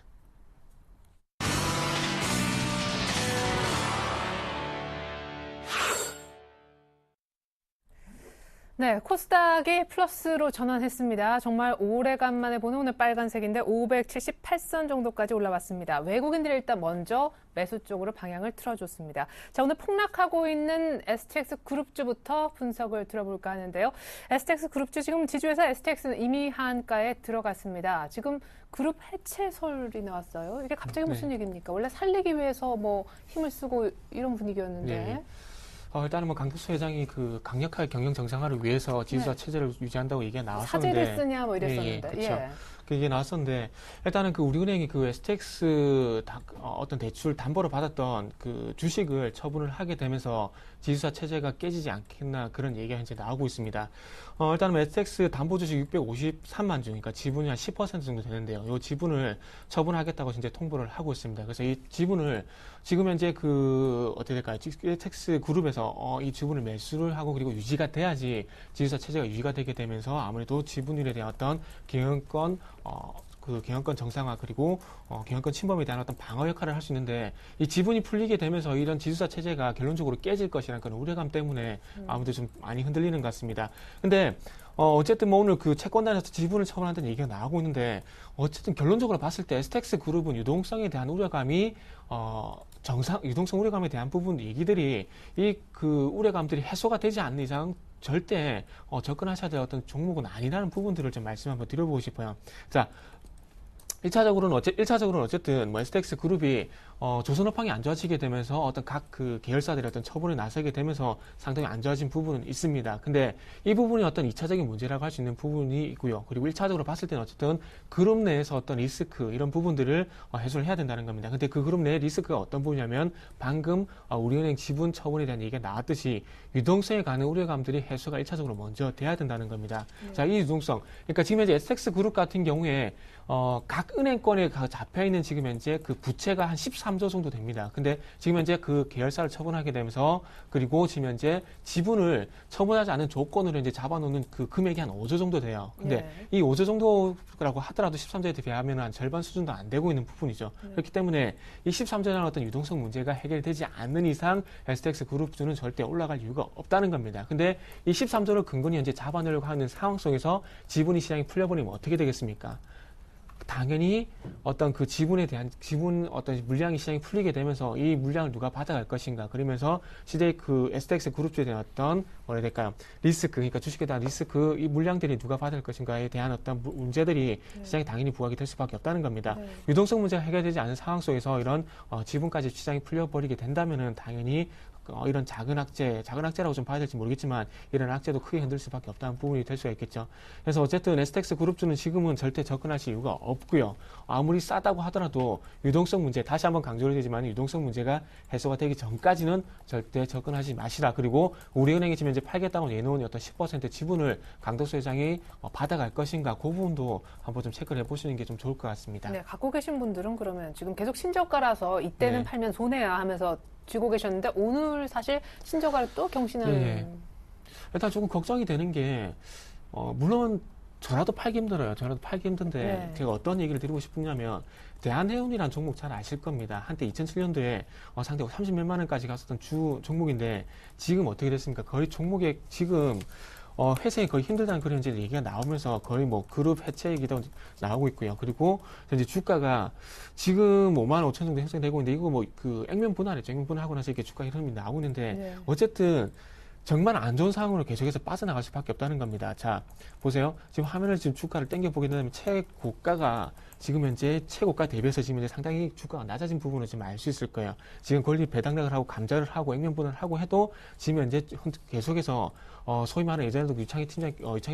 네, 코스닥이 플러스로 전환했습니다. 정말 오래간만에 보는 오늘 빨간색인데 578선 정도까지 올라왔습니다. 외국인들이 일단 먼저 매수 쪽으로 방향을 틀어줬습니다. 자, 오늘 폭락하고 있는 STX 그룹주부터 분석을 들어볼까 하는데요. STX 그룹주 지금 지주회사 STX는 이미 한가에 들어갔습니다. 지금 그룹 해체설이 나왔어요. 이게 갑자기 무슨 얘기입니까? 원래 살리기 위해서 힘을 쓰고 이런 분위기였는데. 네. 일단은 강덕수 회장이 그 강력하게 경영 정상화를 위해서 지주사 체제를 유지한다고 얘기가 나왔었는데. 사제를 쓰냐 이랬었는데. 그렇죠. 그게 나왔었는데 일단은 그 우리은행이 그 STX 어떤 대출 담보로 받았던 그 주식을 처분을 하게 되면서 지주사 체제가 깨지지 않겠나 그런 얘기가 현재 나오고 있습니다. 일단은 STX 담보 주식 653만 주, 그러니까 지분이 한 10% 정도 되는데요. 이 지분을 처분하겠다고 현재 통보를 하고 있습니다. 그래서 이 지분을 지금 현재 어떻게 될까요? STX 그룹에서 이 지분을 매수를 하고 그리고 유지가 돼야지 지주사 체제가 유지가 되게 되면서 아무래도 지분율에 대한 어떤 경영권 경영권 정상화 그리고 경영권 침범에 대한 어떤 방어 역할을 할 수 있는데 이 지분이 풀리게 되면서 이런 지주사 체제가 결론적으로 깨질 것이라는 그런 우려감 때문에 아무래도 좀 많이 흔들리는 것 같습니다. 근데 어쨌든 오늘 그 채권단에서 지분을 처분한다는 얘기가 나오고 있는데 어쨌든 결론적으로 봤을 때 STX 그룹은 유동성에 대한 우려감이 유동성 우려감에 대한 부분 얘기들이 그 우려감들이 해소가 되지 않는 이상 절대 접근하셔야 될 어떤 종목은 아니라는 부분들을 좀 말씀 한번 드려보고 싶어요. 자, 1차적으로는 어쨌든 STX 그룹이 조선업황이 안 좋아지게 되면서 어떤 각 그 계열사들의 어떤 처분에 나서게 되면서 상당히 안 좋아진 부분은 있습니다. 근데 이 부분이 어떤 2차적인 문제라고 할 수 있는 부분이 있고요. 그리고 1차적으로 봤을 때는 어쨌든 그룹 내에서 어떤 리스크 이런 부분들을 해소를 해야 된다는 겁니다. 근데 그 그룹 내의 리스크가 어떤 부분이냐면 방금 우리은행 지분 처분에 대한 얘기가 나왔듯이 유동성에 관한 우려감들이 해소가 1차적으로 먼저 돼야 된다는 겁니다. 자, 이 유동성. 그러니까 지금 현재 STX 그룹 같은 경우에 각 은행권에 잡혀있는 지금 현재 그 부채가 한 13조 정도 됩니다. 근데 지금 현재 그 계열사를 처분하게 되면서 그리고 지금 현재 지분을 처분하지 않은 조건으로 이제 잡아놓는 그 금액이 한 5조 정도 돼요. 근데 이 5조 정도라고 하더라도 13조에 비하면 한 절반 수준도 안 되고 있는 부분이죠. 그렇기 때문에 이 13조라는 어떤 유동성 문제가 해결되지 않는 이상 STX 그룹주는 절대 올라갈 이유가 없다는 겁니다. 근데 이 13조를 근거니 현재 잡아내려고 하는 상황 속에서 지분이 시장이 풀려버리면 어떻게 되겠습니까? 당연히 어떤 그 지분 어떤 물량이 시장이 풀리게 되면서 이 물량을 누가 받아갈 것인가 그러면서 시대의 그 STX 그룹주에 대한 어떤 뭐라 해야 될까요? 리스크, 그러니까 주식에 대한 리스크, 이 물량들이 누가 받을 것인가에 대한 어떤 문제들이 시장에 당연히 부각이 될 수밖에 없다는 겁니다. 유동성 문제가 해결되지 않은 상황 속에서 이런 지분까지 시장이 풀려버리게 된다면은 당연히 이런 작은 악재라고 좀 봐야 될지 모르겠지만 이런 악재도 크게 흔들 수밖에 없다는 부분이 될 수가 있겠죠. 그래서 어쨌든 STX 그룹주는 지금은 절대 접근하실 이유가 없고요. 아무리 싸다고 하더라도 유동성 문제, 다시 한번 강조를 드리지만 유동성 문제가 해소가 되기 전까지는 절대 접근하지 마시라. 그리고 우리은행이 지금 현재 팔겠다고 내놓은 어떤 10% 지분을 강덕수 회장이 받아갈 것인가 그 부분도 한번 좀 체크를 해보시는 게 좀 좋을 것 같습니다. 네, 갖고 계신 분들은 그러면 지금 계속 신저가라서 이때는 팔면 손해야 하면서 쥐고 계셨는데 오늘 사실 신저가를 또 경신하는. 일단 조금 걱정이 되는 게 물론 저라도 팔기 힘들어요. 저라도 팔기 힘든데 제가 어떤 얘기를 드리고 싶냐면 대한해운이라는 종목 잘 아실 겁니다. 한때 2007년도에 상대 30몇만 원까지 갔었던 주 종목인데 지금 어떻게 됐습니까? 거의 종목에 지금 회생이 거의 힘들다는 그런 이제 얘기가 나오면서 거의 뭐 그룹 해체 얘기도 나오고 있고요. 그리고 현재 주가가 지금 5만 5천 정도 형성되고 있는데 이거 뭐 그 액면 분할했죠. 액면 분할하고 나서 이렇게 주가 흐름이 나오고 있는데 네. 어쨌든 정말 안 좋은 상황으로 계속해서 빠져나갈 수밖에 없다는 겁니다. 자, 보세요. 지금 화면을 지금 주가를 당겨보게 되면 최고가가 지금 현재 최고가 대비해서 지금 현재 상당히 주가가 낮아진 부분을 지금 알 수 있을 거예요. 지금 권리 배당락을 하고 감자를 하고 액면 분할을 하고 해도 지금 현재 계속해서 소위 말하는 예전에도 유창희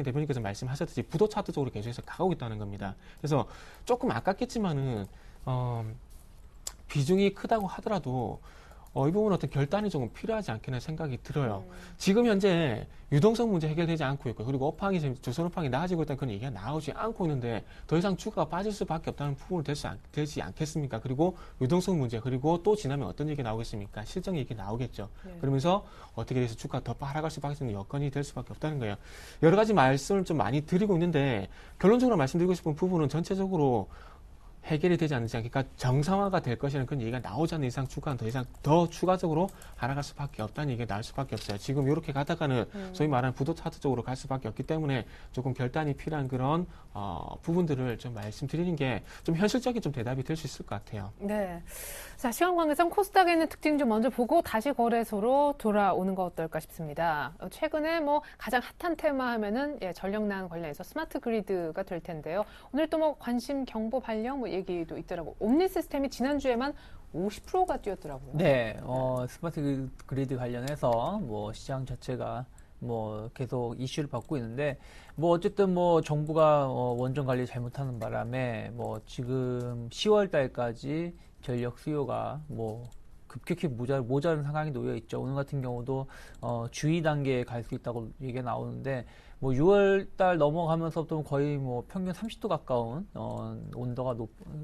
대표님께서 말씀하셨듯이 부도 차트 쪽으로 계속해서 가고 있다는 겁니다. 그래서 조금 아깝겠지만은 비중이 크다고 하더라도 이 부분은 어떤 결단이 조금 필요하지 않겠나 생각이 들어요. 지금 현재 유동성 문제 해결되지 않고 있고요. 그리고 업황이 지금 조선업황이 나아지고 있다는 그런 얘기가 나오지 않고 있는데 더 이상 주가가 빠질 수밖에 없다는 부분이 되지 않겠습니까? 그리고 유동성 문제 그리고 또 지나면 어떤 얘기가 나오겠습니까? 실적 얘기 나오겠죠. 네. 그러면서 어떻게 돼서 주가가 더 하락할 수밖에 없는 여건이 될 수밖에 없다는 거예요. 여러 가지 말씀을 좀 많이 드리고 있는데 결론적으로 말씀드리고 싶은 부분은 전체적으로 해결이 되지 않는지, 그러니까 정상화가 될 것이라는 그런 얘기가 나오지 않는 이상 주가는 더 이상 더 추가적으로 하락할 수밖에 없다는 얘기가 나올 수밖에 없어요. 지금 이렇게 가다가는 소위 말하는 부도 차트 쪽으로 갈 수밖에 없기 때문에 조금 결단이 필요한 그런 부분들을 좀 말씀드리는 게 좀 현실적인 좀 대답이 될 수 있을 것 같아요. 네. 자, 시간 관계상 코스닥에 있는 특징 좀 먼저 보고 다시 거래소로 돌아오는 거 어떨까 싶습니다. 최근에 뭐 가장 핫한 테마 하면은 전력난 관련해서 스마트 그리드가 될 텐데요. 오늘 또 뭐 관심 경보 발령 뭐 얘기도 있더라고. 옴니 시스템이 지난주에만 50%가 뛰었더라고요. 네, 스마트 그리드 관련해서 뭐 시장 자체가 뭐 계속 이슈를 받고 있는데 뭐 어쨌든 뭐 정부가 원전 관리 잘못하는 바람에 뭐 지금 10월 달까지 전력 수요가 뭐 급격히 모자른 상황이 놓여 있죠. 오늘 같은 경우도 주의 단계에 갈 수 있다고 얘기가 나오는데 뭐 6월 달 넘어가면서부터 거의 뭐 평균 30도 가까운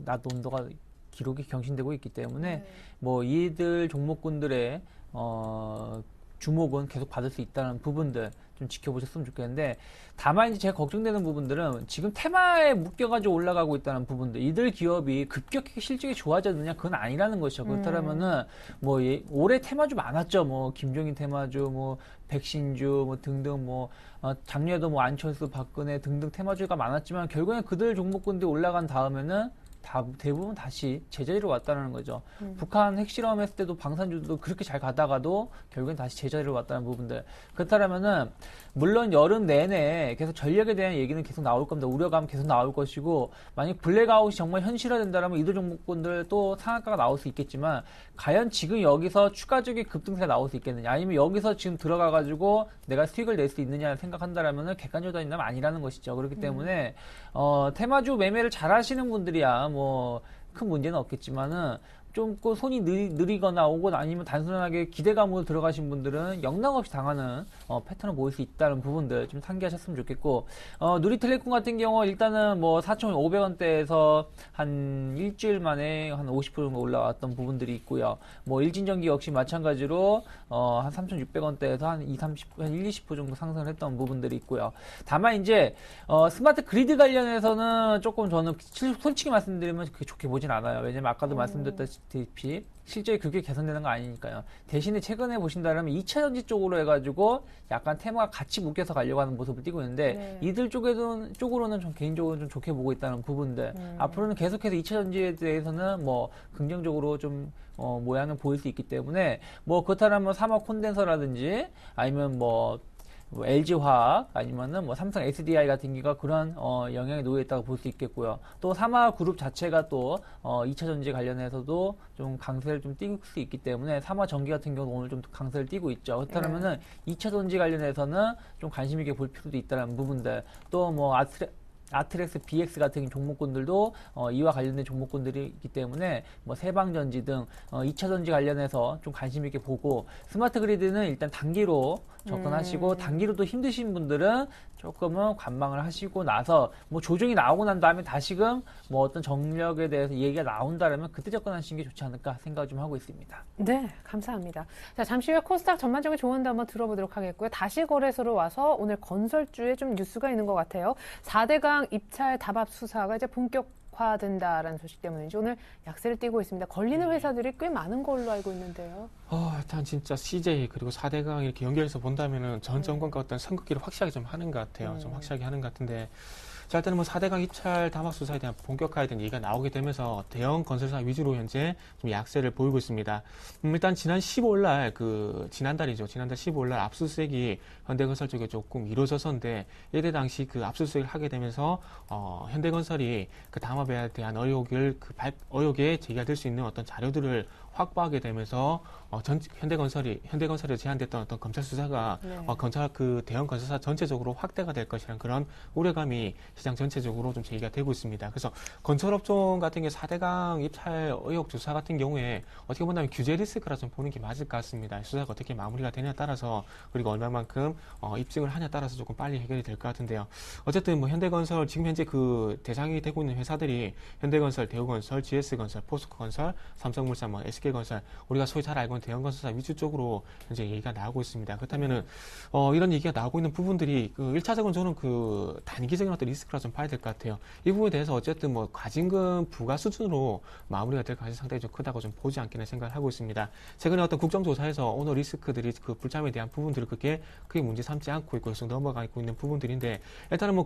낮 온도가 기록이 경신되고 있기 때문에 뭐 이들 종목군들의 주목은 계속 받을 수 있다는 부분들 좀 지켜보셨으면 좋겠는데, 다만 이제 제가 걱정되는 부분들은 지금 테마에 묶여가지고 올라가고 있다는 부분들, 이들 기업이 급격히 실적이 좋아졌느냐, 그건 아니라는 것이죠. 그렇다면은 뭐 올해 테마주 많았죠. 뭐 김종인 테마주, 뭐 백신주, 뭐 등등 뭐 작년에도 뭐 안철수, 박근혜 등등 테마주가 많았지만 결국엔 그들 종목군들이 올라간 다음에는 대부분 다시 제자리로 왔다는 거죠. 북한 핵실험 했을 때도 방산주도 그렇게 잘 가다가도 결국엔 다시 제자리로 왔다는 부분들. 그렇다면은 물론 여름 내내 계속 전력에 대한 얘기는 계속 나올 겁니다. 우려감 계속 나올 것이고, 만약 블랙아웃이 정말 현실화된다면 이들 종목군들 또 상한가가 나올 수 있겠지만, 과연 지금 여기서 추가적인 급등세가 나올 수 있겠느냐, 아니면 여기서 지금 들어가가지고 내가 수익을 낼 수 있느냐 생각한다라면 객관적으로 따진다면 아니라는 것이죠. 그렇기 때문에 테마주 매매를 잘 하시는 분들이야 뭐 큰 문제는 없겠지만은 좀 손이 느리거나 오거나 아니면 단순하게 기대감으로 들어가신 분들은 영락없이 당하는 패턴을 보일 수 있다는 부분들 좀 상기하셨으면 좋겠고, 누리텔레콤 같은 경우 일단은 뭐 4,500원대에서 한 일주일 만에 한 50% 정도 올라왔던 부분들이 있고요. 뭐 일진전기 역시 마찬가지로 한 3,600원대에서 한 1-20% 정도 상승을 했던 부분들이 있고요. 다만 이제 스마트 그리드 관련해서는 조금 저는 솔직히 말씀드리면 그렇게 좋게 보진 않아요. 왜냐면 아까도 말씀드렸다시피 실적이 그게 개선되는 거 아니니까요. 대신에 최근에 보신다면 2차전지 쪽으로 해가지고 약간 테마가 같이 묶여서 가려고 하는 모습을 띠고 있는데, 이들 쪽으로는 좀 개인적으로 좀 좋게 보고 있다는 부분들, 앞으로는 계속해서 2차전지에 대해서는 뭐 긍정적으로 좀 모양을 보일 수 있기 때문에, 뭐 그렇다면 삼화 콘덴서라든지 아니면 뭐 LG화학 아니면은 뭐 삼성 SDI 같은 경우가 그런 영향에 놓여 있다고 볼 수 있겠고요. 또 삼화그룹 자체가 또 2차 전지 관련해서도 좀 강세를 좀 띄울 수 있기 때문에 삼화전기 같은 경우는 오늘 좀 강세를 띄고 있죠. 그렇다면은 2차 전지 관련해서는 좀 관심 있게 볼 필요도 있다는 부분들, 또 뭐 아트렉스, BX 같은 종목군들도 이와 관련된 종목군들이 있기 때문에 뭐 세방전지 등 2차 전지 관련해서 좀 관심 있게 보고, 스마트 그리드는 일단 단기로 접근하시고, 단기로도 힘드신 분들은 조금은 관망을 하시고 나서 뭐 조정이 나오고 난 다음에 다시금 뭐 어떤 정력에 대해서 얘기가 나온다면 그때 접근하시는 게 좋지 않을까 생각을 좀 하고 있습니다. 네, 감사합니다. 자, 잠시 후에 코스닥 전반적인 조언도 한번 들어보도록 하겠고요. 다시 거래소로 와서 오늘 건설주에 좀 뉴스가 있는 것 같아요. 4대강 입찰 답합 수사가 이제 본격 악화된다라는 소식 때문인지 오늘 약세를 띠고 있습니다. 걸리는 회사들이 꽤 많은 걸로 알고 있는데요. 일단 진짜 CJ 그리고 4대강 이렇게 연결해서 본다면은 전 정권과 어떤 선긋기를 확실하게 좀 하는 것 같아요. 좀 확실하게 하는 것 같은데. 자, 일단은 뭐 4대강 입찰 담합 수사에 대한 본격화에 대한 얘기가 나오게 되면서 대형 건설사 위주로 현재 좀 약세를 보이고 있습니다. 일단 지난 15일 날 지난달이죠. 지난달 15일 날 압수수색이 현대건설 쪽에 조금 이루어져서인데 이때 당시 그 압수수색을 하게 되면서 현대건설이 그 담합에 대한 의혹에 제기가 될 수 있는 어떤 자료들을 확보하게 되면서 현대건설에 제한됐던 어떤 검찰 수사가 그 대형 건설사 전체적으로 확대가 될 것이라는 그런 우려감이 시장 전체적으로 좀 제기가 되고 있습니다. 그래서 건설업종 같은 게 4대강 입찰 의혹 조사 같은 경우에 어떻게 본다면 규제 리스크라 좀 보는 게 맞을 것 같습니다. 수사가 어떻게 마무리가 되냐에 따라서 그리고 얼마만큼 입증을 하냐에 따라서 조금 빨리 해결이 될 것 같은데요. 어쨌든 뭐 현대건설 지금 현재 그 대상이 되고 있는 회사들이 현대건설, 대우건설, GS건설, 포스코건설, 삼성물산, 뭐 SK건설 우리가 소위 잘 알고 있는 대형 건설사 위주 쪽으로 현재 얘기가 나오고 있습니다. 그렇다면은 이런 얘기가 나오고 있는 부분들이 그 1차적으로 저는 그 단기적인 어떤 리스크라 좀 봐야 될 것 같아요. 이 부분에 대해서 어쨌든 뭐 과징금 부과 수준으로 마무리가 될 가능성이 상당히 좀 크다고 좀 보지 않기는 생각을 하고 있습니다. 최근에 어떤 국정조사에서 오늘 리스크들이 그 불참에 대한 부분들을 크게 문제 삼지 않고 있고 계속 넘어가고 있는 부분들인데 일단은 뭐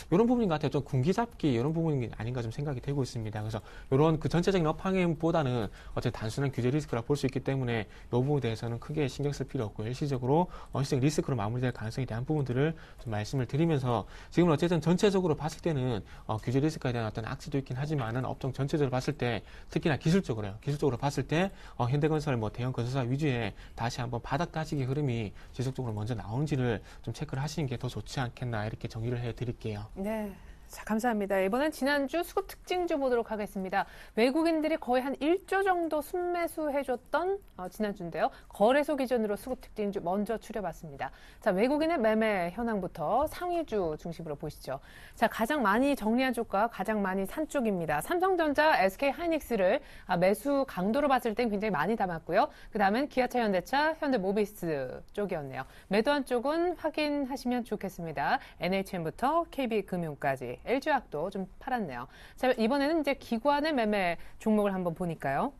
이런 부분인 것 같아요. 좀 군기잡기 이런 부분이 아닌가 좀 생각이 되고 있습니다. 그래서 이런 그 전체적인 업황보다는 어쨌든 단순한 규제 리스크라 볼 수 있기 때문에 이 부분에 대해서는 크게 신경 쓸 필요 없고 일시적으로 리스크로 마무리될 가능성에 대한 부분들을 좀 말씀을 드리면서 지금 어쨌든 전체적으로 봤을 때는 규제 리스크에 대한 어떤 악재도 있긴 하지만은 업종 전체적으로 봤을 때 특히나 기술적으로 봤을 때 현대건설 뭐 대형 건설사 위주의 다시 한번 바닥 다지기 흐름이 지속적으로 먼저 나오는지를 좀 체크를 하시는 게 더 좋지 않겠나 이렇게 정리를 해드릴게요. 네. 자, 감사합니다. 이번엔 지난주 수급 특징주 보도록 하겠습니다. 외국인들이 거의 한 1조 정도 순매수해줬던 지난주인데요. 거래소 기준으로 수급 특징주 먼저 추려봤습니다. 자, 외국인의 매매 현황부터 상위주 중심으로 보시죠. 자, 가장 많이 정리한 쪽과 가장 많이 산 쪽입니다. 삼성전자, SK하이닉스를 매수 강도로 봤을 땐 굉장히 많이 담았고요. 그 다음엔 기아차, 현대차, 현대모비스 쪽이었네요. 매도한 쪽은 확인하시면 좋겠습니다. NHN부터 KB금융까지. LG화학도 좀 팔았네요. 자, 이번에는 이제 기관의 매매 종목을 한번 보니까요.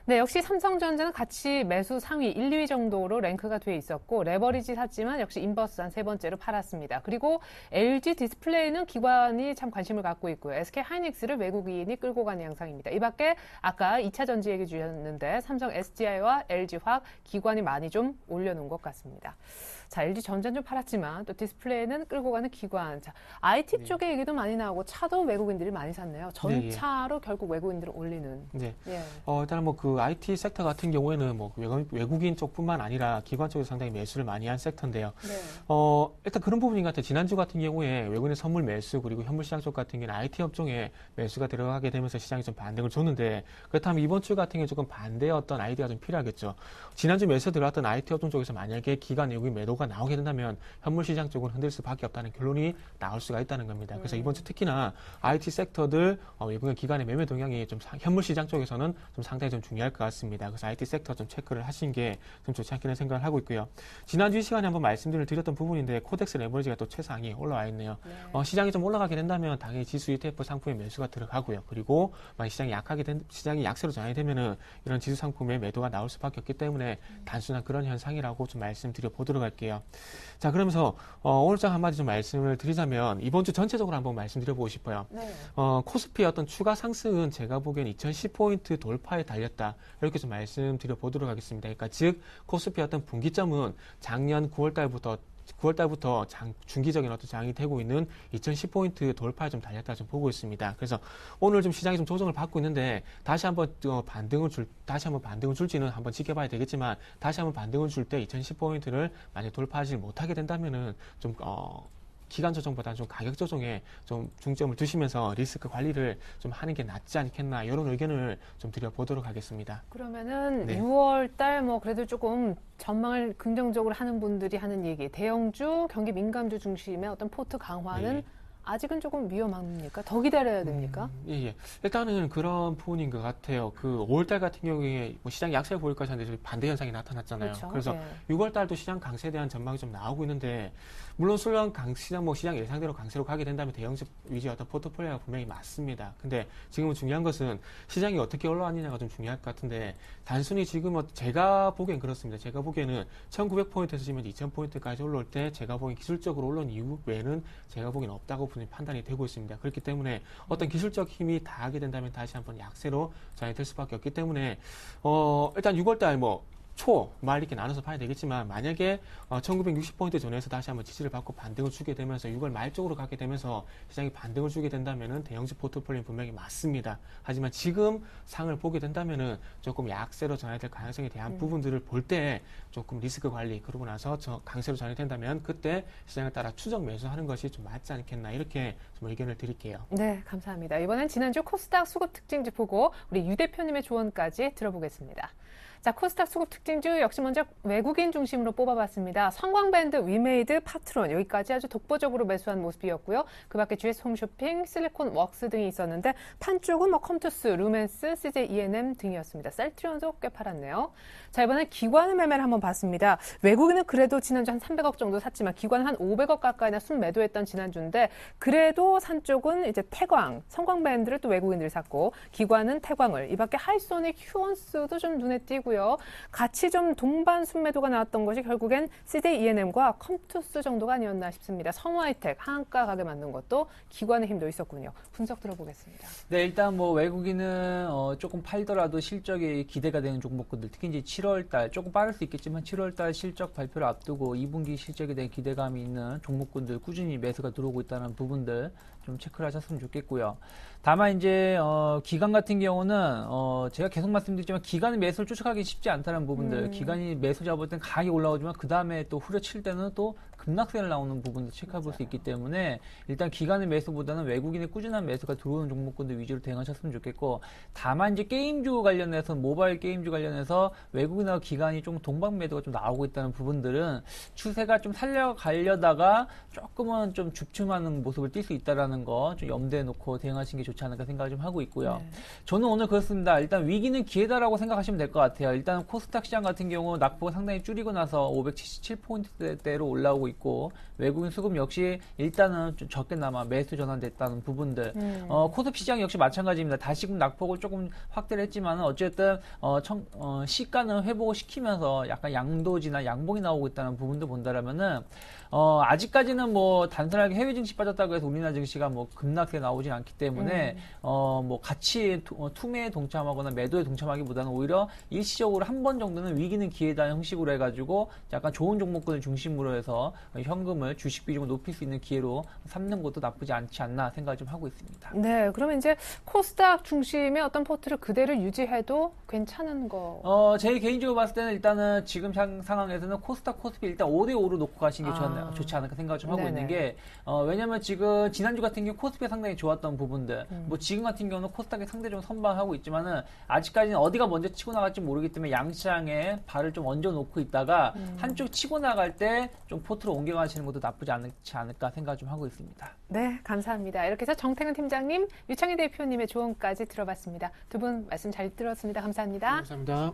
네, 역시 삼성전자는 같이 매수 상위 1, 2위 정도로 랭크가 돼 있었고 레버리지 샀지만 역시 인버스 한 세 번째로 팔았습니다. 그리고 LG 디스플레이는 기관이 참 관심을 갖고 있고요. SK하이닉스를 외국인이 끌고 가는 양상입니다. 이 밖에 아까 2차 전지 얘기 주셨는데 삼성 SDI와 LG화학 기관이 많이 좀 올려놓은 것 같습니다. 자, LG전자는 좀 팔았지만 또 디스플레이는 끌고 가는 기관. 자, IT 쪽의 얘기도 많이 나오고 차도 외국인들이 많이 샀네요. 전차로 결국 외국인들을 올리는. 네. 예. 일단은 뭐 그 IT 섹터 같은 경우에는 뭐 외국인 쪽뿐만 아니라 기관 쪽에서 상당히 매수를 많이 한 섹터인데요. 네. 일단 그런 부분인 것 같아요. 지난주 같은 경우에 외국인의 선물 매수 그리고 현물 시장 쪽 같은 경우는 IT 업종에 매수가 들어가게 되면서 시장이 좀 반등을 줬는데 그렇다면 이번 주 같은 경우에 조금 반대의 어떤 아이디어가 좀 필요하겠죠. 지난주 매수 들어왔던 IT 업종 쪽에서 만약에 기관 외국인 매도가 나오게 된다면 현물 시장 쪽은 흔들 수밖에 없다는 결론이 나올 수가 있다는 겁니다. 그래서 이번 주 특히나 IT 섹터들 외국인 기관의 매매 동향이 좀 현물 시장 쪽에서는 좀 상당히 좀 중요할 것 같습니다. 그래서 IT 섹터 좀 체크를 하신 게 좀 좋지 않겠는 생각을 하고 있고요. 지난주 이 시간에 한번 말씀을 드렸던 부분인데 코덱스 레버리지가 또 최상위 올라와 있네요. 네. 시장이 좀 올라가게 된다면 당연히 지수 ETF 상품에 매수가 들어가고요. 그리고 만약 시장이 약세로 전환이 되면은 이런 지수 상품에 매도가 나올 수밖에 없기 때문에 단순한 그런 현상이라고 좀 말씀드려 보도록 할게요. 자, 그러면서 오늘 장 한마디 좀 말씀을 드리자면 이번 주 전체적으로 한번 말씀드려보고 싶어요. 네. 코스피의 어떤 추가 상승은 제가 보기엔 2010포인트 돌파에 달렸다. 이렇게 좀 말씀드려 보도록 하겠습니다. 그러니까 즉 코스피의 어떤 분기점은 작년 9월달부터 중기적인 어떤 장이 되고 있는 2010포인트 돌파에 좀 달렸다 좀 보고 있습니다. 그래서 오늘 좀 시장이 좀 조정을 받고 있는데 다시 한번 반등을 줄지는 한번 지켜봐야 되겠지만 다시 한번 반등을 줄 때 2010포인트를 만약 돌파하지 못하게 된다면은 좀 기간 조정보다는 좀 가격 조정에 좀 중점을 두시면서 리스크 관리를 좀 하는 게 낫지 않겠나 이런 의견을 좀 드려보도록 하겠습니다. 그러면은 6월 달 뭐 그래도 조금 전망을 긍정적으로 하는 분들이 하는 얘기 대형주, 경기 민감주 중심의 어떤 포트 강화는 아직은 조금 위험합니까? 더 기다려야 됩니까? 예. 일단은 그런 부분인 것 같아요. 그 5월달 같은 경우에 뭐 시장 약세 보일까 하는데 반대 현상이 나타났잖아요. 그렇죠. 그래서 예. 6월달도 시장 강세에 대한 전망이 좀 나오고 있는데, 물론 수령 시장 뭐 시장 예상대로 강세로 가게 된다면 대형주 위주의 어떤 포트폴리오가 분명히 맞습니다. 근데 지금은 중요한 것은 시장이 어떻게 올라왔느냐가 좀 중요할 것 같은데, 단순히 지금 제가 보기엔 그렇습니다. 제가 보기에는 1900포인트에서 지금 2000포인트까지 올라올 때 제가 보기엔 기술적으로 올라온 이유 외에는 제가 보기엔 없다고 판단이 되고 있습니다. 그렇기 때문에 어떤 기술적 힘이 다하게 된다면 다시 한번 약세로 전환이 될 수밖에 없기 때문에 일단 6월달 말 이렇게 나눠서 봐야 되겠지만, 만약에 1960포인트 전에서 다시 한번 지지를 받고 반등을 주게 되면서 6월 말 쪽으로 가게 되면서 시장이 반등을 주게 된다면은 대형주 포트폴리오는 분명히 맞습니다. 하지만 지금 상을 보게 된다면은 조금 약세로 전환이 될 가능성에 대한 부분들을 볼 때 조금 리스크 관리, 그러고 나서 강세로 전환이 된다면 그때 시장을 따라 추적 매수하는 것이 좀 맞지 않겠나, 이렇게 좀 의견을 드릴게요. 네, 감사합니다. 이번엔 지난주 코스닥 수급 특징주 보고 우리 유 대표님의 조언까지 들어보겠습니다. 자, 코스닥 수급 특징주 역시 먼저 외국인 중심으로 뽑아봤습니다. 성광밴드, 위메이드, 파트론 여기까지 아주 독보적으로 매수한 모습이었고요. 그 밖에 GS 홈쇼핑, 실리콘웍스 등이 있었는데 판 쪽은 컴투스, 루멘스, CJ E&M 등이었습니다. 셀트리온도 꽤 팔았네요. 자, 이번엔 기관 매매를 한번 봤습니다. 외국인은 그래도 지난주 한 300억 정도 샀지만 기관은 한 500억 가까이나 순매도했던 지난주인데, 그래도 산 쪽은 이제 태광, 성광밴드를 또 외국인들이 샀고 기관은 태광을, 이 밖에 하이소닉, 휴원스도 좀 눈에 띄고 같이 좀 동반 순매도가 나왔던 것이 결국엔 CJ E&M과 컴투스 정도가 아니었나 싶습니다. 선화이텍, 하한가 가게 만든 것도 기관의 힘도 있었군요. 분석 들어보겠습니다. 네, 일단 뭐 외국인은 조금 팔더라도 실적이 기대가 되는 종목군들, 특히 이제 7월달 조금 빠를 수 있겠지만 7월달 실적 발표를 앞두고 2분기 실적에 대한 기대감이 있는 종목군들 꾸준히 매수가 들어오고 있다는 부분들 좀 체크를 하셨으면 좋겠고요. 다만 이제 기관 같은 경우는 제가 계속 말씀드리지만 기관의 매수를 쫓아가기 쉽지 않다는 부분들, 기관이 매수 잡을 땐 강하게 올라오지만 그 다음에 또 후려칠 때는 또 급락세를 나오는 부분도 체크해 볼 수 있기 때문에 일단 기관의 매수보다는 외국인의 꾸준한 매수가 들어오는 종목군들 위주로 대응하셨으면 좋겠고, 다만 이제 게임주 관련해서, 모바일 게임주 관련해서 외국인하고 기관이 좀 동반 매도가 좀 나오고 있다는 부분들은 추세가 좀 살려가려다가 조금은 좀 주춤하는 모습을 띌 수 있다라는 거 좀 염두에 놓고 대응하시는 게 좋지 않을까 생각을 좀 하고 있고요. 네. 저는 오늘 그렇습니다. 일단 위기는 기회다라고 생각하시면 될 것 같아요. 일단 코스닥 시장 같은 경우 낙폭을 상당히 줄이고 나서 577포인트대로 올라오고 있고, 외국인 수급 역시 일단은 좀 적게나마 매수 전환됐다는 부분들. 코스피 시장 역시 마찬가지입니다. 다시금 낙폭을 조금 확대를 했지만 어쨌든 시가는 회복을 시키면서 약간 양도지나 양봉이 나오고 있다는 부분도 본다라면은 아직까지는 뭐 단순하게 해외 증시 빠졌다고 해서 우리나라 증시가 뭐 급락세 나오진 않기 때문에 뭐 같이 투매에 동참하거나 매도에 동참하기보다는 오히려 일시적으로 한 번 정도는 위기는 기회다 형식으로 해가지고 약간 좋은 종목군을 중심으로 해서 현금을 주식 비중을 높일 수 있는 기회로 삼는 것도 나쁘지 않지 않나 생각을 좀 하고 있습니다. 네, 그러면 이제 코스닥 중심의 어떤 포트를 그대로 유지해도 괜찮은 거? 제 개인적으로 봤을 때는 일단은 지금 상황에서는 코스닥, 코스피 일단 5대5로 놓고 가시는 게 좋지 않을까 생각을 좀 하고 있는 게, 왜냐면 지금 지난주 같은 경우 코스피가 상당히 좋았던 부분들, 뭐 지금 같은 경우는 코스닥이 상대적으로 선방하고 있지만은 아직까지는 어디가 먼저 치고 나갈지 모르기 때문에 양시장에 발을 좀 얹어 놓고 있다가 한쪽 치고 나갈 때 좀 포트로 옮겨가시는 것도 나쁘지 않지 않을까 생각을 좀 하고 있습니다. 네, 감사합니다. 이렇게 해서 정태근 팀장님, 유창희 대표님의 조언까지 들어봤습니다. 두 분 말씀 잘 들었습니다. 감사합니다. 감사합니다.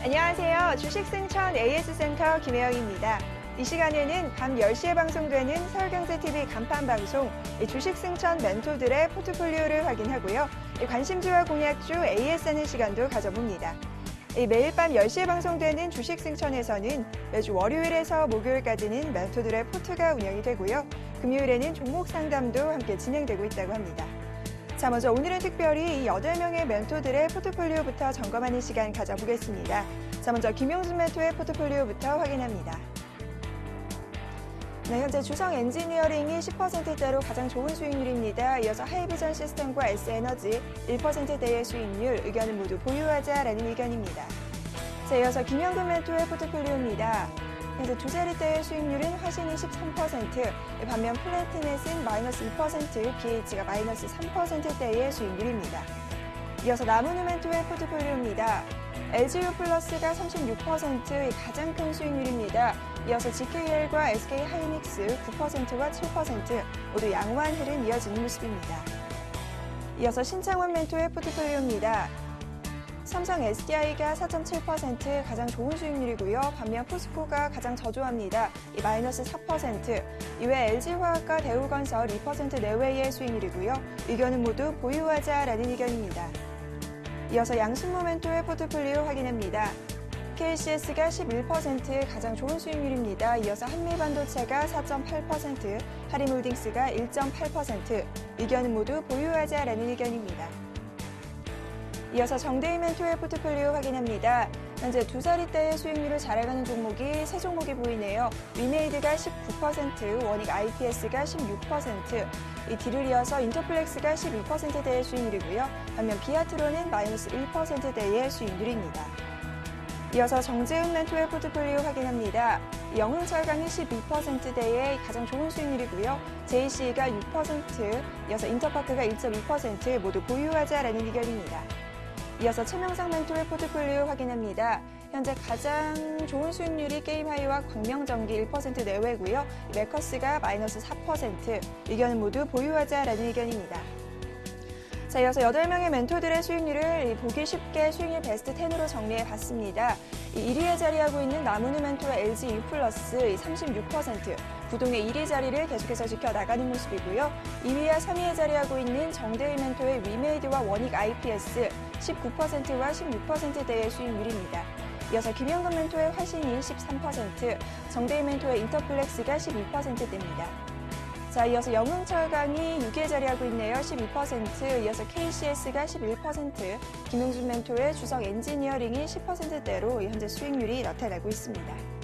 안녕하세요. 주식승천 AS센터 김혜영입니다. 이 시간에는 밤 10시에 방송되는 서울경제TV 간판 방송 주식승천 멘토들의 포트폴리오를 확인하고요. 관심주와 공약주 AS 하는 시간도 가져봅니다. 매일 밤 10시에 방송되는 주식승천에서는 매주 월요일에서 목요일까지는 멘토들의 포트가 운영이 되고요. 금요일에는 종목 상담도 함께 진행되고 있다고 합니다. 자, 먼저 오늘은 특별히 이 8명의 멘토들의 포트폴리오부터 점검하는 시간 가져보겠습니다. 자, 먼저 김용준 멘토의 포트폴리오부터 확인합니다. 네, 현재 주성 엔지니어링이 10%대로 가장 좋은 수익률입니다. 이어서 하이비전 시스템과 S에너지 1%대의 수익률, 의견은 모두 보유하자라는 의견입니다. 자, 이어서 김영근 멘토의 포트폴리오입니다. 현재 두 자리대의 수익률은 화신이 13%, 반면 플래티넷은 마이너스 2%, BH가 마이너스 3%대의 수익률입니다. 이어서 나무누 멘토의 포트폴리오입니다. LGU 플러스가 36%의 가장 큰 수익률입니다. 이어서 GKL과 SK하이닉스 9%와 7% 모두 양호한 흐름 이어지는 모습입니다. 이어서 신창원 멘토의 포트폴리오입니다. 삼성 SDI가 4.7% 가장 좋은 수익률이고요. 반면 포스코가 가장 저조합니다. 마이너스 4%. 이외 LG화학과 대우건설 2% 내외의 수익률이고요. 의견은 모두 보유하자라는 의견입니다. 이어서 양순모 멘토의 포트폴리오 확인합니다. KCS가 11% 가장 좋은 수익률입니다. 이어서 한미반도체가 4.8%, 하림홀딩스가 1.8%, 의견은 모두 보유하자라는 의견입니다. 이어서 정대희 멘토의 포트폴리오 확인합니다. 현재 두 자리대의 수익률을 잘해가는 종목이 세 종목이 보이네요. 위메이드가 19%, 원익 IPS가 16%, 이 뒤를 이어서 인터플렉스가 12%대의 수익률이고요. 반면 비아트로는 마이너스 1%대의 수익률입니다. 이어서 정재훈 멘토의 포트폴리오 확인합니다. 영흥철강이 12%대의 가장 좋은 수익률이고요. JC가 6%, 이어서 인터파크가 1.2% 모두 보유하자라는 의견입니다. 이어서 최명상 멘토의 포트폴리오 확인합니다. 현재 가장 좋은 수익률이 게임하이와 광명전기 1% 내외고요. 메커스가 마이너스 4%, 의견은 모두 보유하자라는 의견입니다. 자, 이어서 8명의 멘토들의 수익률을 보기 쉽게 수익률 베스트 10으로 정리해봤습니다. 1위에 자리하고 있는 나무누 멘토의 LGU 플러스 36%, 부동의 1위 자리를 계속해서 지켜나가는 모습이고요. 2위와 3위에 자리하고 있는 정대희 멘토의 위메이드와 원익 IPS 19%와 16%대의 수익률입니다. 이어서 김영근 멘토의 화신이 13%, 정대희 멘토의 인터플렉스가 12%대입니다. 자, 이어서 영흥철강이 6위에 자리하고 있네요. 12%, 이어서 KCS가 11%, 김용준 멘토의 주성 엔지니어링이 10%대로 현재 수익률이 나타나고 있습니다.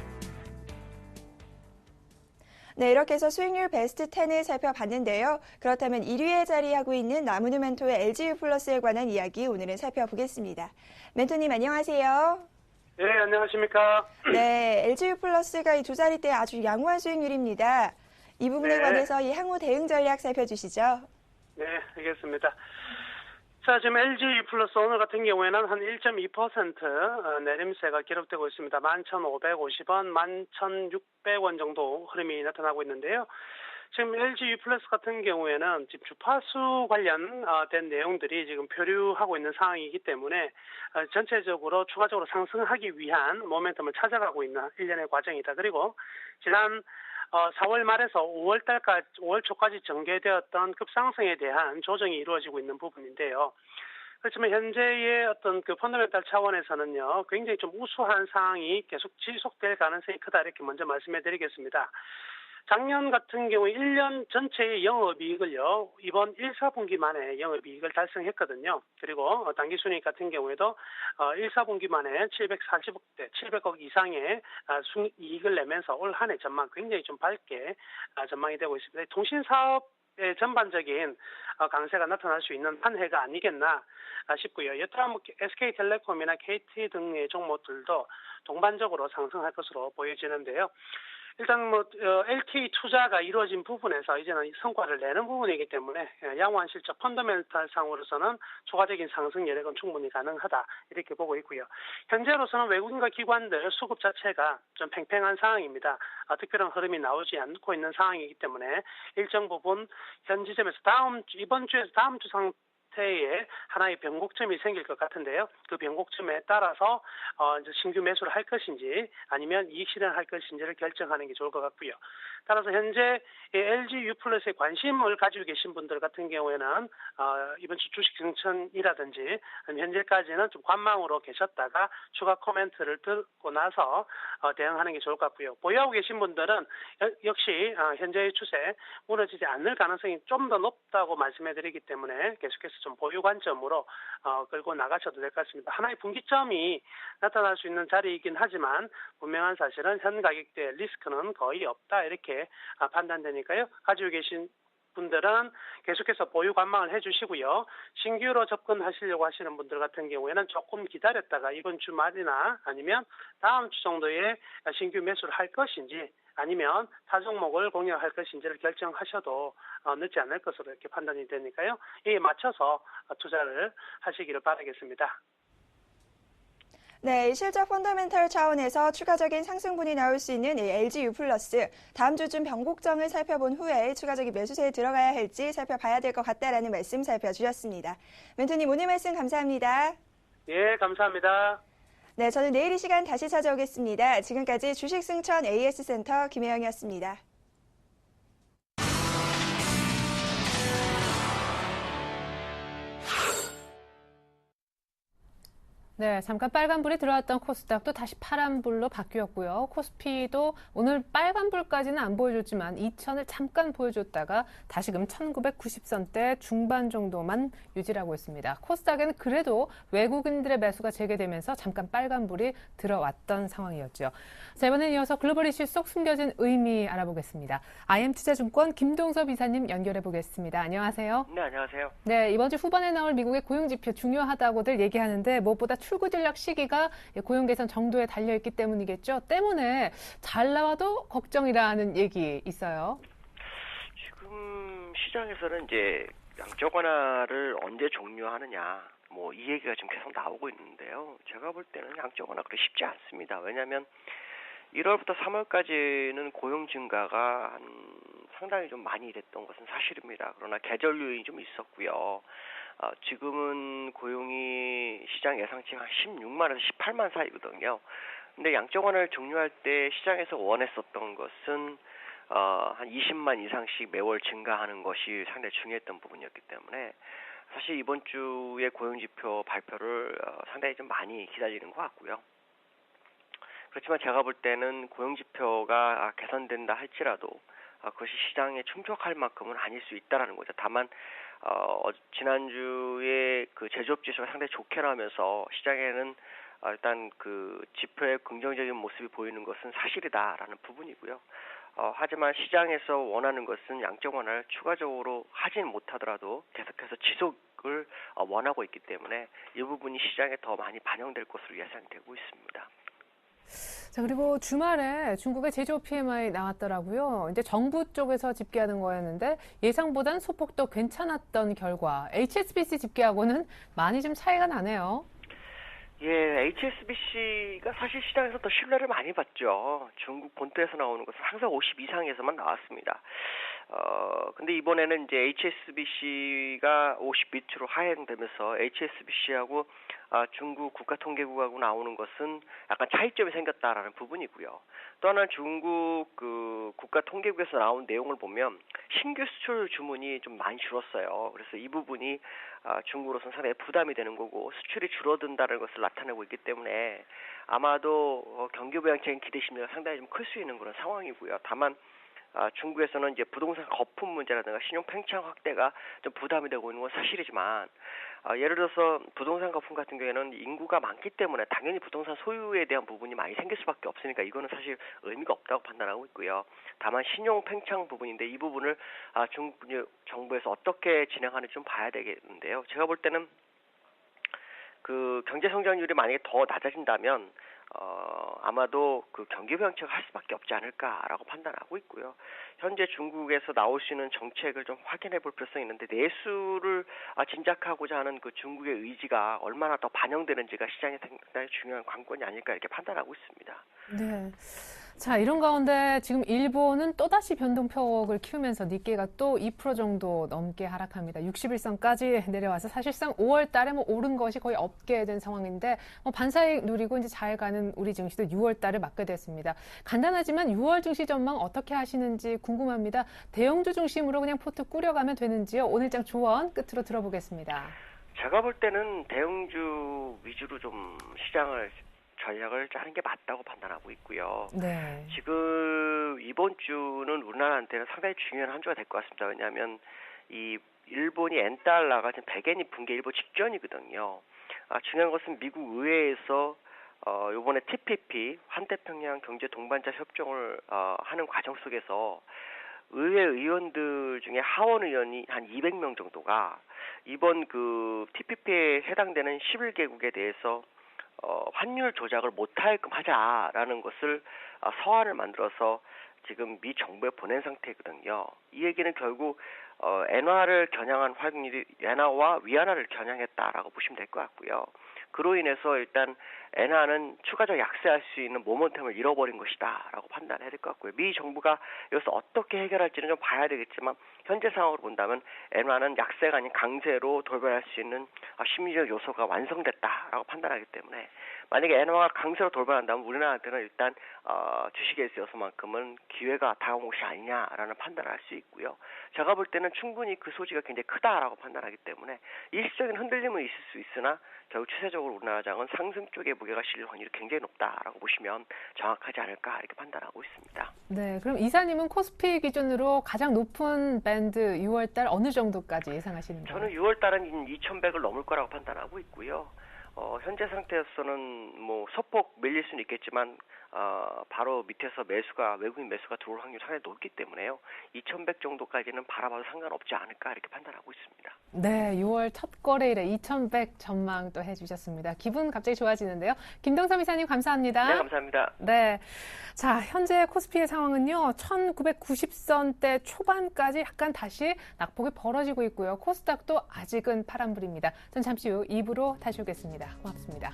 네, 이렇게 해서 수익률 베스트 10을 살펴봤는데요. 그렇다면 1위에 자리하고 있는 나무누 멘토의 LGU 플러스에 관한 이야기 오늘은 살펴보겠습니다. 멘토님 안녕하세요. 네, 안녕하십니까. 네, LGU 플러스가 이 두 자리대 아주 양호한 수익률입니다. 이 부분에 관해서 이 향후 대응 전략 살펴주시죠. 네, 알겠습니다. 자, 지금 LG 플러스 오늘 같은 경우에는 한 1.2% 내림세가 기록되고 있습니다. 11,550원, 11,600원 정도 흐름이 나타나고 있는데요. 지금 LG 플러스 같은 경우에는 지금 주파수 관련된 내용들이 지금 표류하고 있는 상황이기 때문에 전체적으로 추가적으로 상승하기 위한 모멘텀을 찾아가고 있는 일련의 과정이다. 그리고 지난 4월 말에서 5월 초까지 전개되었던 급상승에 대한 조정이 이루어지고 있는 부분인데요. 그렇지만 현재의 어떤 그 펀더멘탈 차원에서는요, 굉장히 좀 우수한 상황이 계속 지속될 가능성이 크다. 이렇게 먼저 말씀해 드리겠습니다. 작년 같은 경우에 1년 전체의 영업이익을요, 이번 1, 4분기 만에 영업이익을 달성했거든요. 그리고 당기순이익 같은 경우에도 1, 4분기 만에 740억 이상의 이익을 내면서 올 한 해 전망 굉장히 좀 밝게 전망이 되고 있습니다. 통신사업의 전반적인 강세가 나타날 수 있는 한 해가 아니겠나 싶고요. 여타 SK텔레콤이나 KT 등의 종목들도 동반적으로 상승할 것으로 보여지는데요. 일단 LTE 투자가 이루어진 부분에서 이제는 성과를 내는 부분이기 때문에 양호한 실적 펀더멘탈 상으로서는 추가적인 상승 여력은 충분히 가능하다 이렇게 보고 있고요. 현재로서는 외국인과 기관들 수급 자체가 좀 팽팽한 상황입니다. 특별한 흐름이 나오지 않고 있는 상황이기 때문에 일정 부분 현 지점에서 이번 주에서 다음 주 형태의 하나의 변곡점이 생길 것 같은데요. 그 변곡점에 따라서 이제 신규 매수를 할 것인지 아니면 이익 실현할 것인지를 결정하는 게 좋을 것 같고요. 따라서 현재 LG U+에 관심을 가지고 계신 분들 같은 경우에는 이번 주 주식 승천이라든지 현재까지는 좀 관망으로 계셨다가 추가 코멘트를 듣고 나서 대응하는 게 좋을 것 같고요. 보유하고 계신 분들은 역시 현재의 추세 무너지지 않을 가능성이 좀 더 높다고 말씀해드리기 때문에 계속해서 좀 보유 관점으로 끌고 나가셔도 될 것 같습니다. 하나의 분기점이 나타날 수 있는 자리이긴 하지만 분명한 사실은 현 가격대의 리스크는 거의 없다 이렇게 판단되니까요. 가지고 계신 분들은 계속해서 보유 관망을 해주시고요. 신규로 접근하시려고 하시는 분들 같은 경우에는 조금 기다렸다가 이번 주 말이나 아니면 다음 주 정도에 신규 매수를 할 것인지 아니면 타 종목을 공략할 것인지를 결정하셔도 늦지 않을 것으로 이렇게 판단이 되니까요. 이에 맞춰서 투자를 하시기를 바라겠습니다. 네, 실적 펀더멘털 차원에서 추가적인 상승분이 나올 수 있는 LG U+, 다음 주쯤 변곡점을 살펴본 후에 추가적인 매수세에 들어가야 할지 살펴봐야 될 것 같다라는 말씀 살펴주셨습니다. 멘토님 오늘 말씀 감사합니다. 예, 감사합니다. 네, 저는 내일 이 시간 다시 찾아오겠습니다. 지금까지 주식승천 AS센터 김혜영이었습니다. 네, 잠깐 빨간불이 들어왔던 코스닥도 다시 파란불로 바뀌었고요. 코스피도 오늘 빨간불까지는 안 보여줬지만 2,000을 잠깐 보여줬다가 다시금 1,990선대 중반 정도만 유지하고 있습니다. 코스닥에는 그래도 외국인들의 매수가 재개되면서 잠깐 빨간불이 들어왔던 상황이었죠. 자, 이번엔 이어서 글로벌 이슈 속 숨겨진 의미 알아보겠습니다. IM투자증권 김동섭 이사님 연결해 보겠습니다. 안녕하세요. 네, 안녕하세요. 네, 이번 주 후반에 나올 미국의 고용지표 중요하다고들 얘기하는데 무엇보다 출구 전략 시기가 고용 개선 정도에 달려있기 때문이겠죠. 때문에 잘 나와도 걱정이라는 얘기 있어요. 지금 시장에서는 이제 양적 완화를 언제 종료하느냐 이 얘기가 지금 계속 나오고 있는데요. 제가 볼 때는 양적 완화 그렇게 쉽지 않습니다. 왜냐하면 1월부터 3월까지는 고용 증가가 상당히 좀 많이 됐던 것은 사실입니다. 그러나 계절 요인이 좀 있었고요. 지금은 고용이 시장 예상치가 한 16만에서 18만 사이거든요. 근데 양적 완화를 종료할 때 시장에서 원했었던 것은 한 20만 이상씩 매월 증가하는 것이 상당히 중요했던 부분이었기 때문에 사실 이번 주에 고용지표 발표를 상당히 좀 많이 기다리는 것 같고요. 그렇지만 제가 볼 때는 고용지표가 개선된다 할지라도 그것이 시장에 충족할 만큼은 아닐 수 있다라는 거죠. 다만 지난주에 그 제조업 지수가 상당히 좋게 나오면서 시장에는 일단 그 지표의 긍정적인 모습이 보이는 것은 사실이다라는 부분이고요. 하지만 시장에서 원하는 것은 양적 완화를 추가적으로 하진 못하더라도 계속해서 지속을 원하고 있기 때문에 이 부분이 시장에 더 많이 반영될 것으로 예상되고 있습니다. 자, 그리고 주말에 중국의 제조업 PMI 나왔더라고요. 이제 정부 쪽에서 집계하는 거였는데 예상보단 소폭도 괜찮았던 결과 HSBC 집계하고는 많이 좀 차이가 나네요. 예, HSBC가 사실 시장에서 더 신뢰를 많이 받죠. 중국 본토에서 나오는 것은 항상 50 이상에서만 나왔습니다. 근데 이번에는 이제 HSBC가 50 밑으로 하향되면서 HSBC하고 중국 국가통계국하고 나오는 것은 약간 차이점이 생겼다라는 부분이고요. 또 하나는 중국 그 국가통계국에서 나온 내용을 보면 신규 수출 주문이 좀 많이 줄었어요. 그래서 이 부분이 중국으로서는 상당히 부담이 되는 거고 수출이 줄어든다는 것을 나타내고 있기 때문에 아마도 경기 부양적인 기대심리가 상당히 좀 클 수 있는 그런 상황이고요. 다만 중국에서는 이제 부동산 거품 문제라든가 신용 팽창 확대가 좀 부담이 되고 있는 건 사실이지만 예를 들어서 부동산 거품 같은 경우에는 인구가 많기 때문에 당연히 부동산 소유에 대한 부분이 많이 생길 수밖에 없으니까 이거는 사실 의미가 없다고 판단하고 있고요. 다만 신용 팽창 부분인데 이 부분을 중국 정부에서 어떻게 진행하는지 좀 봐야 되겠는데요. 제가 볼 때는 그 경제 성장률이 만약에 더 낮아진다면 아마도 그 경기 부양책을 할 수밖에 없지 않을까라고 판단하고 있고요. 현재 중국에서 나올 수 있는 정책을 좀 확인해 볼 필요성이 있는데 내수를 진작하고자 하는 그 중국의 의지가 얼마나 더 반영되는지가 시장에 상당히 중요한 관건이 아닐까 이렇게 판단하고 있습니다. 네. 자, 이런 가운데 지금 일본은 또다시 변동폭을 키우면서 니케이가 또 2% 정도 넘게 하락합니다. 61선까지 내려와서 사실상 5월 달에 오른 것이 거의 없게 된 상황인데 반사익 누리고 이제 잘 가는 우리 증시도 6월 달을 맞게 됐습니다. 간단하지만 6월 증시 전망 어떻게 하시는지 궁금합니다. 대형주 중심으로 그냥 포트 꾸려가면 되는지요? 오늘장 조언 끝으로 들어보겠습니다. 제가 볼 때는 대형주 위주로 좀 시장을 전략을 짜는 게 맞다고 판단하고 있고요. 네. 지금 이번 주는 우리나라한테는 상당히 중요한 한 주가 될 것 같습니다. 왜냐하면 이 일본이 엔달러가 지금 100엔이 붕괴 일보 직전이거든요. 중요한 것은 미국 의회에서 이번에 TPP 환태평양 경제 동반자 협정을 하는 과정 속에서 의회 의원들 중에 하원 의원이 한 200명 정도가 이번 그 TPP에 해당되는 11개국에 대해서 환율 조작을 못하게끔 하자라는 것을 서한을 만들어서 지금 미 정부에 보낸 상태거든요. 이 얘기는 결국 엔화를 겨냥한 환율이 엔화와 위안화를 겨냥했다라고 보시면 될 것 같고요. 그로 인해서 일단 엔화는 추가적 약세할 수 있는 모멘텀을 잃어버린 것이다라고 판단해야 될 것 같고요. 미 정부가 여기서 어떻게 해결할지는 좀 봐야 되겠지만 현재 상황으로 본다면 엔화는 약세가 아닌 강세로 돌변할 수 있는 심리적 요소가 완성됐다라고 판단하기 때문에 만약에 엔화가 강세로 돌변한다면 우리나라한테는 일단 주식에 있어서만큼은 기회가 다가온 것이 아니냐라는 판단을 할 수 있고요. 제가 볼 때는 충분히 그 소지가 굉장히 크다라고 판단하기 때문에 일시적인 흔들림은 있을 수 있으나 결국 추세적으로 우리나라장은 상승 쪽에 무게가 실릴 확률이 굉장히 높다라고 보시면 정확하지 않을까 이렇게 판단하고 있습니다. 네, 그럼 이사님은 코스피 기준으로 가장 높은 밴드 6월달 어느 정도까지 예상하시는 거예요? 저는 6월달은 2,100을 넘을 거라고 판단하고 있고요. 현재 상태에서는 뭐 소폭 밀릴 수는 있겠지만 바로 밑에서 외국인 매수가 들어올 확률이 상당히 높기 때문에요. 2,100 정도까지는 바라봐도 상관없지 않을까 이렇게 판단하고 있습니다. 네, 6월 첫 거래일에 2,100 전망 또 해주셨습니다. 기분 갑자기 좋아지는데요. 김동섭 이사님 감사합니다. 네, 감사합니다. 네, 자 현재 코스피의 상황은요. 1990선대 초반까지 약간 다시 낙폭이 벌어지고 있고요. 코스닥도 아직은 파란불입니다. 전 잠시 후 2부로 다시 오겠습니다. 고맙습니다.